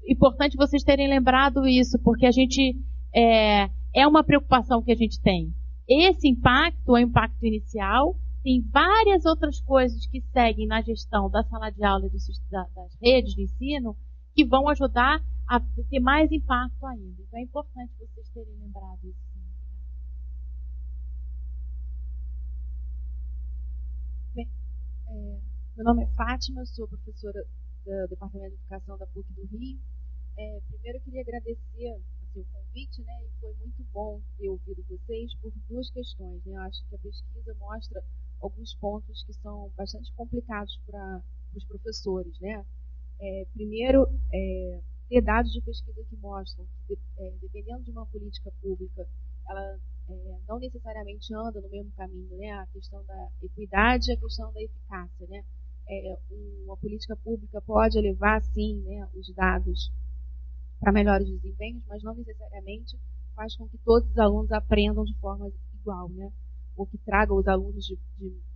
importante vocês terem lembrado isso, porque a gente é uma preocupação que a gente tem. Esse impacto é o impacto inicial. Tem várias outras coisas que seguem na gestão da sala de aula e das redes de ensino que vão ajudar a ter mais impacto ainda. Então é importante vocês terem lembrado isso. Bem, meu nome é Fátima, sou professora do Departamento de Educação da PUC do Rio. Primeiro eu queria agradecer assim, o convite, né, e foi muito bom ter ouvido vocês por duas questões. Né? Eu acho que a pesquisa mostra alguns pontos que são bastante complicados para os professores. Né? Primeiro, ter dados de pesquisa que mostram que, dependendo de uma política pública, ela não necessariamente anda no mesmo caminho. Né? A questão da equidade e a questão da eficácia. Né? Uma política pública pode levar, sim, né, os dados para melhores desempenhos, mas não necessariamente faz com que todos os alunos aprendam de forma igual, né? Ou que traga os alunos de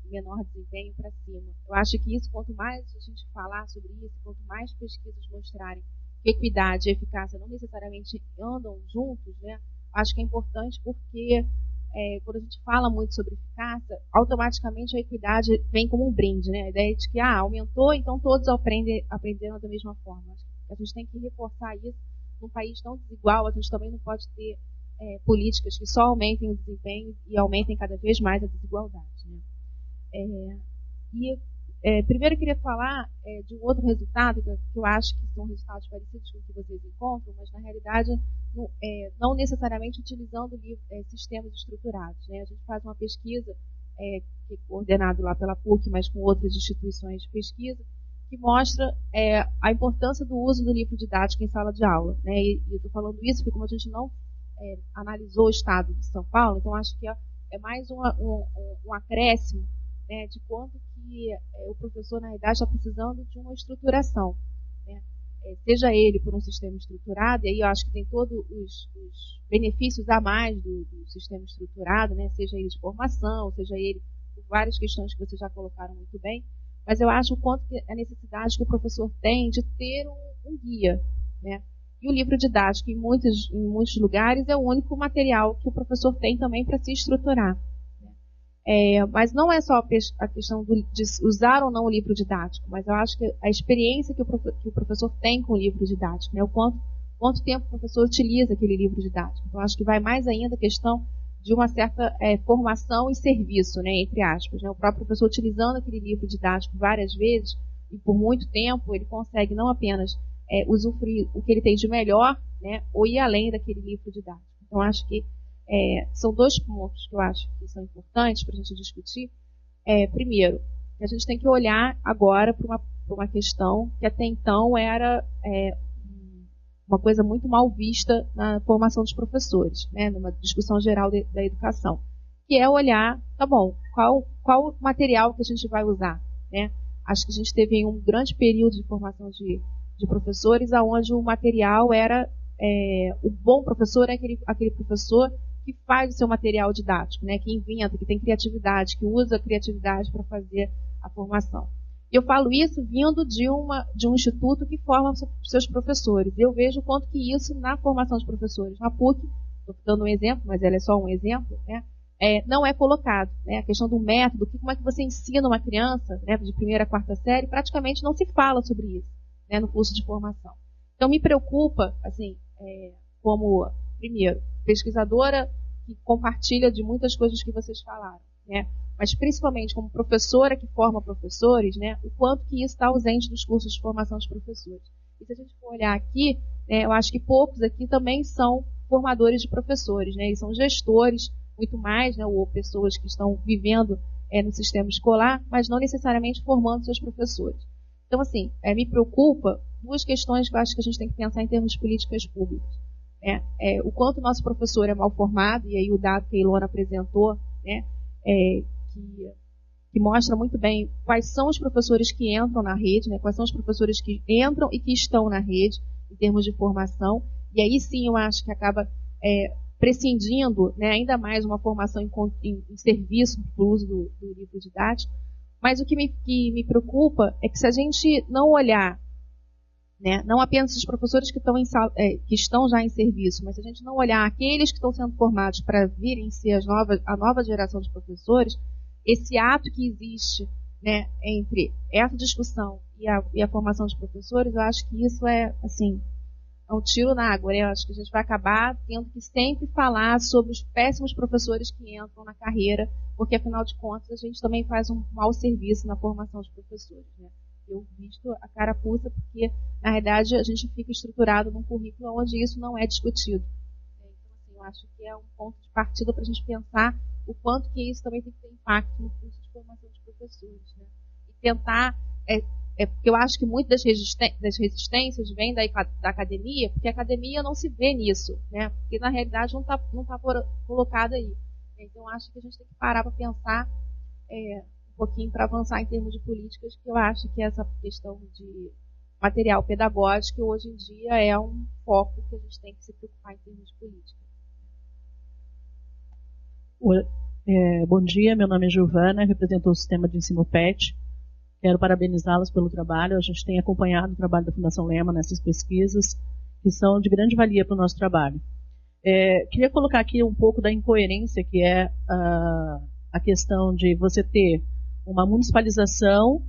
menor desempenho para cima. Eu acho que isso, quanto mais a gente falar sobre isso, quanto mais pesquisas mostrarem que equidade e eficácia não necessariamente andam juntos, né? Acho que é importante porque quando a gente fala muito sobre eficácia, automaticamente a equidade vem como um brinde, né? A ideia de que aumentou, então todos aprenderam da mesma forma. Acho que a gente tem que reforçar isso. Num país tão desigual, a gente também não pode ter políticas que só aumentem o desempenho e aumentem cada vez mais a desigualdade. Né? Primeiro eu queria falar de um outro resultado, que eu acho que são resultados parecidos com o que vocês encontram, mas na realidade não necessariamente utilizando sistemas estruturados. Né? A gente faz uma pesquisa, que é coordenado lá pela PUC, mas com outras instituições de pesquisa, que mostra a importância do uso do livro didático em sala de aula. Né? E eu estou falando isso porque como a gente não analisou o estado de São Paulo, então acho que é mais um acréscimo, né, de quanto que o professor, na realidade, está precisando de uma estruturação. Né? Seja ele por um sistema estruturado, e aí eu acho que tem todos os benefícios a mais do sistema estruturado, né? Seja ele de formação, seja ele por várias questões que vocês já colocaram muito bem, mas eu acho o quanto que a necessidade que o professor tem de ter um guia. Né? E o livro didático, em muitos lugares, é o único material que o professor tem também para se estruturar. Mas não é só a questão de usar ou não o livro didático, mas eu acho que a experiência que o professor tem com o livro didático, né? O quanto tempo o professor utiliza aquele livro didático. Então, acho que vai mais ainda a questão de uma certa formação e serviço, né, entre aspas. Né? O próprio professor utilizando aquele livro didático várias vezes e por muito tempo, ele consegue não apenas usufruir o que ele tem de melhor, né, ou ir além daquele livro didático. Então, acho que são dois pontos que eu acho que são importantes para a gente discutir. Primeiro, que a gente tem que olhar agora para uma questão que até então era uma coisa muito mal vista na formação dos professores, né, numa discussão geral da educação, que é olhar, tá bom, qual material que a gente vai usar, né? Acho que a gente teve um grande período de formação de professores, onde o material era o bom professor é aquele professor que faz o seu material didático, né, que inventa, que tem criatividade, que usa a criatividade para fazer a formação. Eu falo isso vindo de um instituto que forma seus professores. Eu vejo o quanto que isso, na formação de professores, na PUC, estou dando um exemplo, mas ela é só um exemplo, né, não é colocado. Né, a questão do método, como é que você ensina uma criança, né, de primeira a quarta série, praticamente não se fala sobre isso, né, no curso de formação. Então, me preocupa, assim, como, primeiro, pesquisadora que compartilha de muitas coisas que vocês falaram, né? Mas principalmente como professora que forma professores, né? O quanto que isso está ausente dos cursos de formação de professores. E se a gente for olhar aqui, eu acho que poucos aqui também são formadores de professores, né? Eles são gestores, muito mais, né? Ou pessoas que estão vivendo no sistema escolar, mas não necessariamente formando seus professores. Então, assim, me preocupa duas questões que eu acho que a gente tem que pensar em termos de políticas públicas. O quanto o nosso professor é mal formado, e aí o dado que a Ilona apresentou, né, que mostra muito bem quais são os professores que entram na rede, né, quais são os professores que entram e que estão na rede, em termos de formação, e aí sim eu acho que acaba prescindindo, né, ainda mais uma formação em serviço para o uso do livro didático. Mas o que me preocupa é que se a gente não olhar né? Não apenas os professores que estão já em serviço, mas se a gente não olhar aqueles que estão sendo formados para virem ser a nova geração de professores, esse ato que existe, né, entre essa discussão e a formação de professores, eu acho que isso é um tiro na água, né? Eu acho que a gente vai acabar tendo que sempre falar sobre os péssimos professores que entram na carreira, porque afinal de contas a gente também faz um mau serviço na formação de professores, né? Eu visto a carapuça porque, na realidade, a gente fica estruturado num currículo onde isso não é discutido. Então, eu acho que é um ponto de partida para a gente pensar o quanto que isso também tem que ter impacto no curso de formação de professores, né? E tentar, porque eu acho que muitas das resistências vêm da academia, porque a academia não se vê nisso, né? Porque, na realidade, não está colocada aí. Então, eu acho que a gente tem que parar para pensar um pouquinho para avançar em termos de políticas, que eu acho que essa questão de material pedagógico hoje em dia é um foco que a gente tem que se preocupar em termos de política. Bom dia, meu nome é Giovana, represento o sistema de ensino PET. Quero parabenizá-las pelo trabalho. A gente tem acompanhado o trabalho da Fundação Lema nessas pesquisas, que são de grande valia para o nosso trabalho. Queria colocar aqui um pouco da incoerência, que é a questão de você ter uma municipalização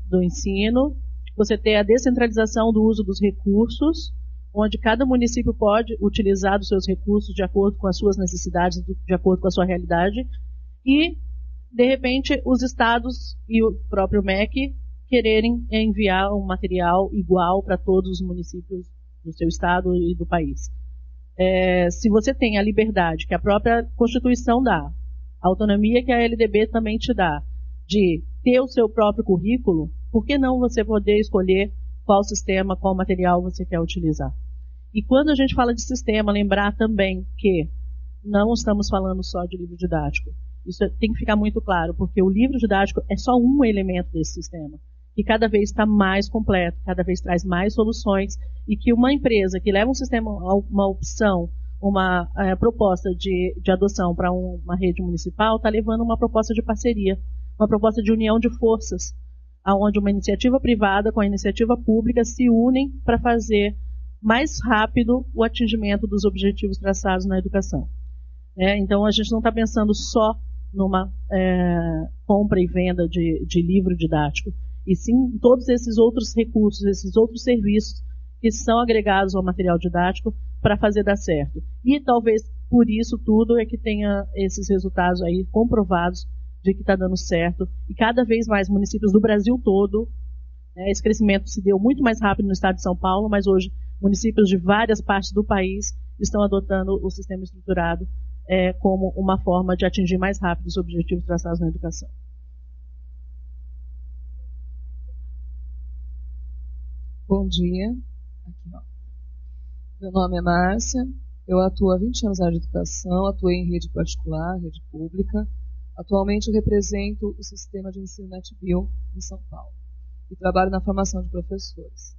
do ensino, você ter a descentralização do uso dos recursos, onde cada município pode utilizar os seus recursos de acordo com as suas necessidades, de acordo com a sua realidade, e, de repente, os estados e o próprio MEC quererem enviar um material igual para todos os municípios do seu estado e do país. Se você tem a liberdade que a própria Constituição dá, a autonomia que a LDB também te dá, de ter o seu próprio currículo, por que não você poder escolher qual sistema, qual material você quer utilizar? E quando a gente fala de sistema, lembrar também que não estamos falando só de livro didático. Isso tem que ficar muito claro, porque o livro didático é só um elemento desse sistema, que cada vez está mais completo, cada vez traz mais soluções, e que uma empresa que leva um sistema, uma opção, uma proposta de adoção para uma rede municipal, está levando uma proposta de parceria, uma proposta de união de forças, onde uma iniciativa privada com a iniciativa pública se unem para fazer mais rápido o atingimento dos objetivos traçados na educação. Então, a gente não está pensando só numa compra e venda de livro didático, e sim em todos esses outros recursos, esses outros serviços que são agregados ao material didático para fazer dar certo. E talvez por isso tudo é que tenha esses resultados aí comprovados de que está dando certo, e cada vez mais municípios do Brasil todo, esse crescimento se deu muito mais rápido no estado de São Paulo, mas hoje municípios de várias partes do país estão adotando o sistema estruturado como uma forma de atingir mais rápido os objetivos traçados na educação. Bom dia. Aqui, ó. Meu nome é Márcia, eu atuo há 20 anos na área de educação, atuei em rede particular, rede pública. Atualmente eu represento o sistema de ensino NetBio em São Paulo e trabalho na formação de professores.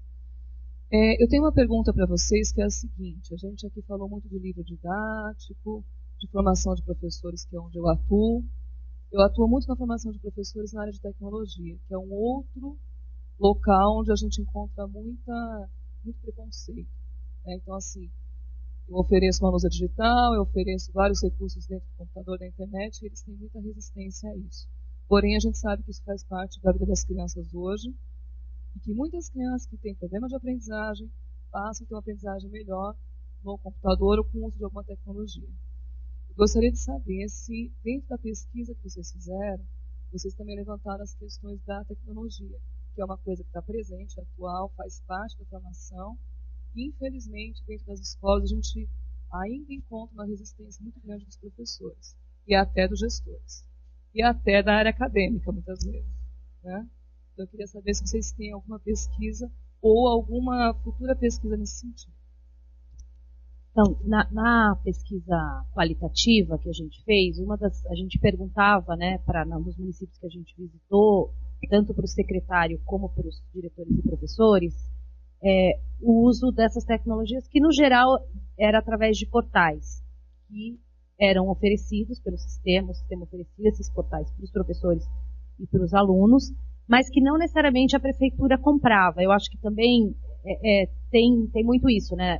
Eu tenho uma pergunta para vocês que é a seguinte: a gente aqui falou muito de livro didático, de formação de professores, que é onde eu atuo. Eu atuo muito na formação de professores na área de tecnologia, que é um outro local onde a gente encontra muito preconceito. Então, assim, eu ofereço uma lousa digital, eu ofereço vários recursos dentro do computador, da internet, e eles têm muita resistência a isso. Porém, a gente sabe que isso faz parte da vida das crianças hoje, e que muitas crianças que têm problema de aprendizagem passam a ter uma aprendizagem melhor no computador ou com o uso de alguma tecnologia. Eu gostaria de saber se, dentro da pesquisa que vocês fizeram, vocês também levantaram as questões da tecnologia, que é uma coisa que está presente, atual, faz parte da formação. Infelizmente, dentro das escolas, a gente ainda encontra uma resistência muito grande dos professores, e até dos gestores, e até da área acadêmica, muitas vezes. Então, eu queria saber se vocês têm alguma pesquisa ou alguma futura pesquisa nesse sentido. Então, na pesquisa qualitativa que a gente fez, a gente perguntava, nos municípios que a gente visitou, tanto para o secretário como para os diretores e professores, o uso dessas tecnologias, que no geral era através de portais que eram oferecidos pelo sistema, o sistema oferecia esses portais para os professores e para os alunos, mas que não necessariamente a prefeitura comprava. Eu acho que também tem muito isso, né?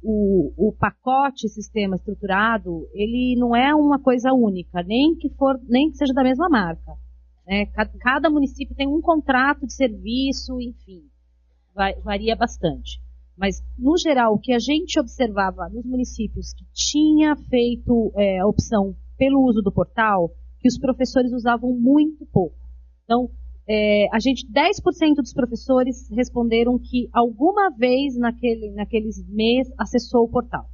O pacote sistema estruturado, ele não é uma coisa única, nem que seja da mesma marca. Né? Cada município tem um contrato de serviço, enfim, varia bastante. Mas, no geral, o que a gente observava nos municípios que tinha feito a opção pelo uso do portal, que os professores usavam muito pouco. Então, 10% dos professores responderam que alguma vez naqueles meses acessou o portal.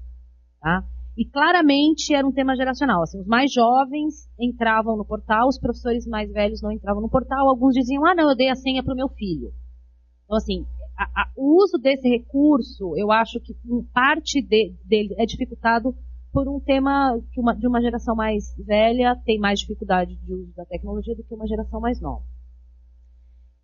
Tá? E claramente era um tema geracional. Assim, os mais jovens entravam no portal, os professores mais velhos não entravam no portal. Alguns diziam, não, eu dei a senha para o meu filho. Então, assim, o uso desse recurso, eu acho que parte dele é dificultado por um tema de uma geração mais velha tem mais dificuldade de uso da tecnologia do que uma geração mais nova.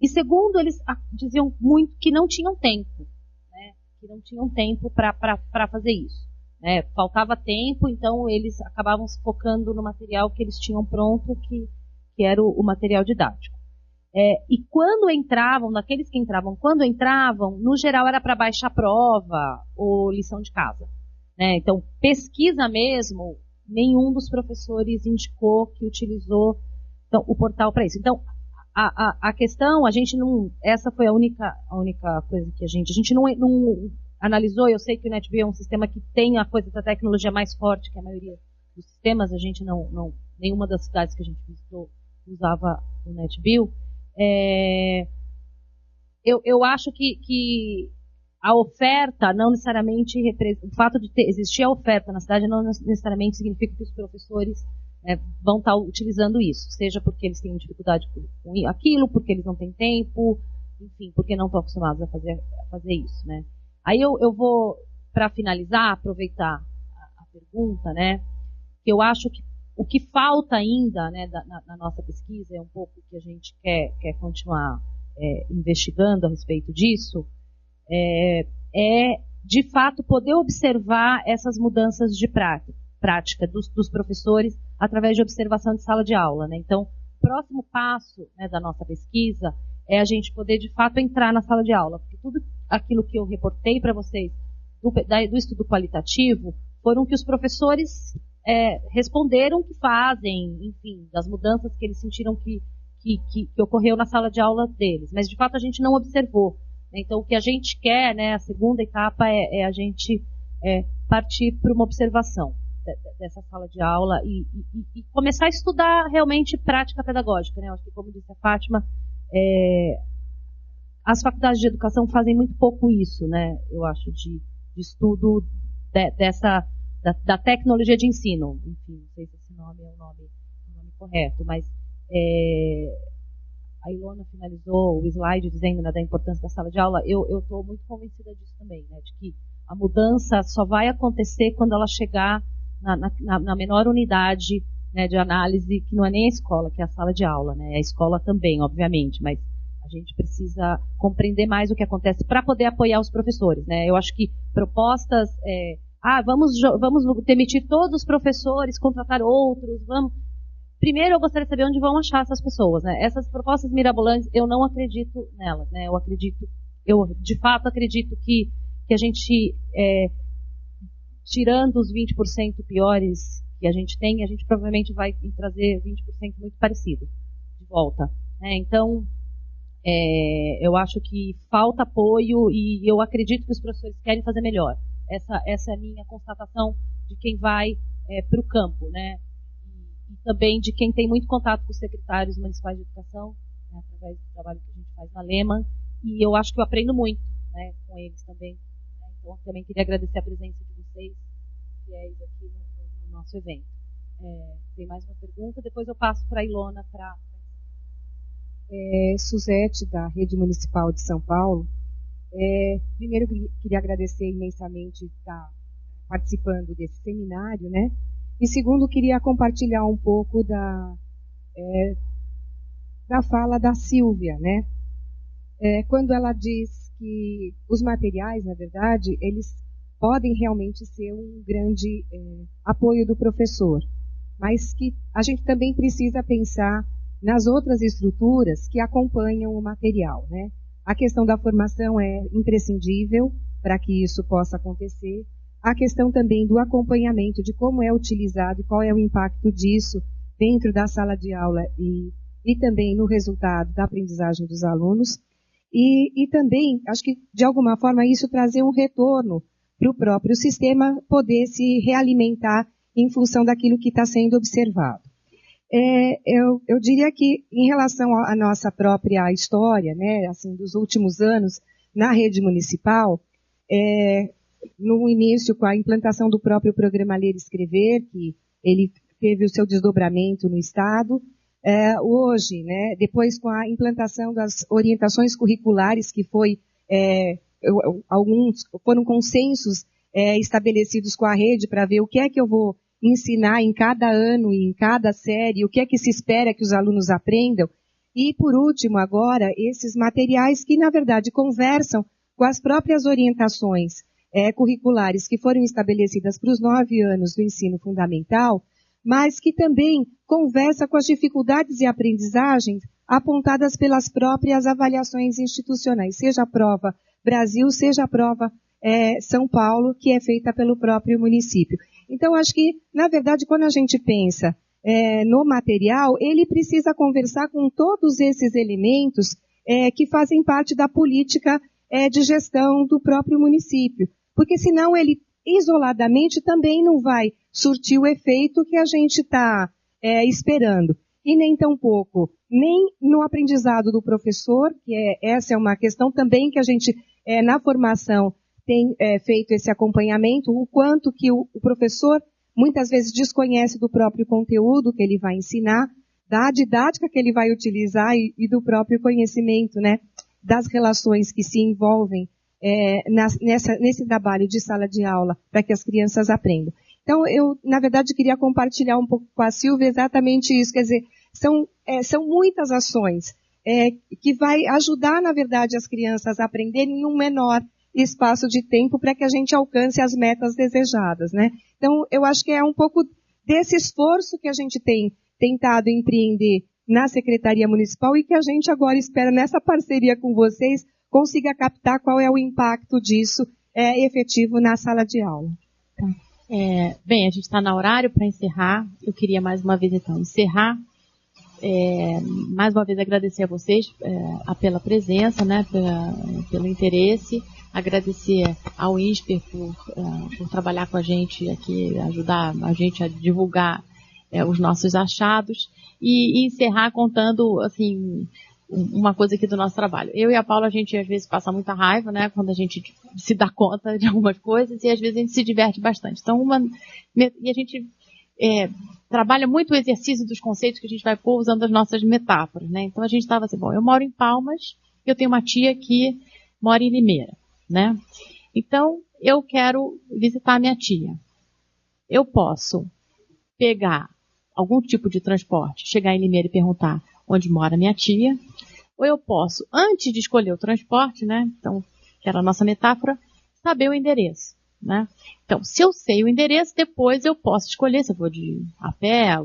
E segundo, eles diziam muito que não tinham tempo, né? Que não tinham tempo para fazer isso. Né? Faltava tempo, então eles acabavam se focando no material que eles tinham pronto, que era o material didático. E quando entravam, quando entravam, no geral era para baixar prova ou lição de casa. Né? Então, pesquisa mesmo, nenhum dos professores indicou que utilizou o portal para isso. Então, a questão, a gente não, essa foi a única coisa que a gente não analisou. Eu sei que o NetBio é um sistema que tem a coisa da tecnologia mais forte que a maioria dos sistemas. A gente nenhuma das cidades que a gente visitou usava o NetBio. Eu acho que a oferta não necessariamente o fato de existir a oferta na cidade não necessariamente significa que os professores vão estar utilizando isso, seja porque eles têm dificuldade com aquilo, porque eles não têm tempo, enfim, porque não estão acostumados a fazer isso, né? Aí eu vou, para finalizar, aproveitar a pergunta, né? Que eu acho que o que falta ainda, né, na nossa pesquisa, é um pouco que a gente quer continuar investigando a respeito disso, de fato poder observar essas mudanças de prática dos professores através de observação de sala de aula. Né? Então, o próximo passo, né, da nossa pesquisa é a gente poder, de fato, entrar na sala de aula. Porque tudo aquilo que eu reportei para vocês do estudo qualitativo foram que os professores responderam que fazem, enfim, das mudanças que eles sentiram que ocorreu na sala de aula deles. Mas, de fato, a gente não observou. Então, o que a gente quer, né, a segunda etapa é a gente partir para uma observação dessa sala de aula e começar a estudar realmente prática pedagógica. Né? Eu acho que, como disse a Fátima, as faculdades de educação fazem muito pouco isso, né? Eu acho, de estudo da tecnologia de ensino. Enfim, não sei se esse nome é o nome correto, mas a Ilona finalizou o slide dizendo, né, da importância da sala de aula. Eu estou muito convencida disso também, né, de que a mudança só vai acontecer quando ela chegar na menor unidade, né, de análise, que não é nem a escola, que é a sala de aula. Né, a escola também, obviamente, mas a gente precisa compreender mais o que acontece para poder apoiar os professores. Né. Eu acho que propostas, vamos demitir todos os professores, contratar outros, vamos... Primeiro, eu gostaria de saber onde vão achar essas pessoas, né? Essas propostas mirabolantes, eu não acredito nelas, né? Eu de fato acredito que a gente, tirando os 20% piores que a gente tem, a gente provavelmente vai trazer 20% muito parecido de volta. Né? Então, eu acho que falta apoio e eu acredito que os professores querem fazer melhor. Essa é a minha constatação de quem vai para o campo, né? E também de quem tem muito contato com os secretários municipais de educação, né, através do trabalho que a gente faz na Lehman, e eu acho que eu aprendo muito, né, com eles também. Né, então, também queria agradecer a presença de vocês, fiéis aqui no nosso evento. Tem mais uma pergunta, depois eu passo para a Ilona para... Suzete, da Rede Municipal de São Paulo. Primeiro, queria agradecer imensamente estar participando desse seminário, né? E segundo, queria compartilhar um pouco da fala da Silvia, né? Quando ela diz que os materiais, na verdade, eles podem realmente ser um grande apoio do professor, mas que a gente também precisa pensar nas outras estruturas que acompanham o material, né? A questão da formação é imprescindível para que isso possa acontecer. A questão também do acompanhamento de como é utilizado e qual é o impacto disso dentro da sala de aula e também no resultado da aprendizagem dos alunos. E também, acho que de alguma forma isso trazer um retorno para o próprio sistema poder se realimentar em função daquilo que está sendo observado. Eu diria que em relação à nossa própria história, né, assim, dos últimos anos na rede municipal, no início com a implantação do próprio programa Ler e Escrever, que ele teve o seu desdobramento no Estado, hoje, né, depois com a implantação das orientações curriculares, que alguns foram consensos estabelecidos com a rede para ver o que é que eu vou ensinar em cada ano e em cada série, o que é que se espera que os alunos aprendam. E, por último, agora, esses materiais que, na verdade, conversam com as próprias orientações curriculares que foram estabelecidas para os 9 anos do ensino fundamental, mas que também conversa com as dificuldades e aprendizagens apontadas pelas próprias avaliações institucionais, seja a prova Brasil, seja a prova São Paulo, que é feita pelo próprio município. Então, acho que, na verdade, quando a gente pensa no material, ele precisa conversar com todos esses elementos que fazem parte da política de gestão do próprio município. Porque, senão, ele isoladamente também não vai surtir o efeito que a gente está esperando. E nem tampouco, nem no aprendizado do professor, que essa é uma questão também que a gente, na formação, tem feito esse acompanhamento, o quanto que o professor muitas vezes desconhece do próprio conteúdo que ele vai ensinar, da didática que ele vai utilizar e do próprio conhecimento, né, das relações que se envolvem nesse trabalho de sala de aula para que as crianças aprendam. Então, eu, na verdade, queria compartilhar um pouco com a Silvia exatamente isso, quer dizer, são muitas ações que vai ajudar, na verdade, as crianças a aprenderem em um menor espaço de tempo para que a gente alcance as metas desejadas, né? Então, eu acho que é um pouco desse esforço que a gente tem tentado empreender na Secretaria Municipal e que a gente agora espera, nessa parceria com vocês, consiga captar qual é o impacto disso efetivo na sala de aula. Tá. Bem, a gente está no horário para encerrar. Eu queria mais uma vez, então, encerrar. Mais uma vez agradecer a vocês pela presença, né, pelo interesse. Agradecer ao INSPER por trabalhar com a gente aqui, ajudar a gente a divulgar os nossos achados e encerrar contando, assim, uma coisa aqui do nosso trabalho. Eu e a Paula, a gente às vezes passa muita raiva, né, quando a gente se dá conta de algumas coisas e às vezes a gente se diverte bastante. Então, e a gente trabalha muito o exercício dos conceitos que a gente vai pôr usando as nossas metáforas, né. Então a gente estava assim, bom, eu moro em Palmas, eu tenho uma tia que mora em Limeira, né. Então, eu quero visitar a minha tia. Eu posso pegar algum tipo de transporte, chegar em Limeira e perguntar onde mora minha tia, ou eu posso, antes de escolher o transporte, né, então, que era a nossa metáfora, saber o endereço, né. Então, se eu sei o endereço, depois eu posso escolher se eu vou a pé,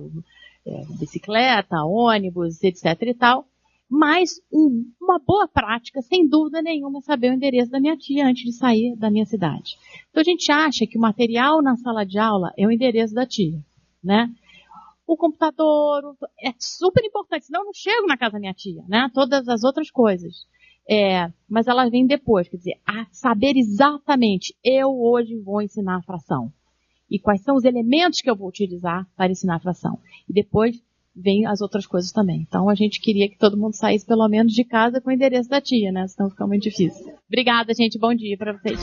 bicicleta, ônibus, etc e tal, mas uma boa prática, sem dúvida nenhuma, é saber o endereço da minha tia antes de sair da minha cidade. Então, a gente acha que o material na sala de aula é o endereço da tia, né. O computador é super importante, senão eu não chego na casa da minha tia, né? Todas as outras coisas. Mas ela vem depois, quer dizer, saber exatamente, eu hoje vou ensinar a fração. E quais são os elementos que eu vou utilizar para ensinar a fração. E depois vem as outras coisas também. Então a gente queria que todo mundo saísse pelo menos de casa com o endereço da tia, né? Senão fica muito difícil. Obrigada, gente. Bom dia para vocês.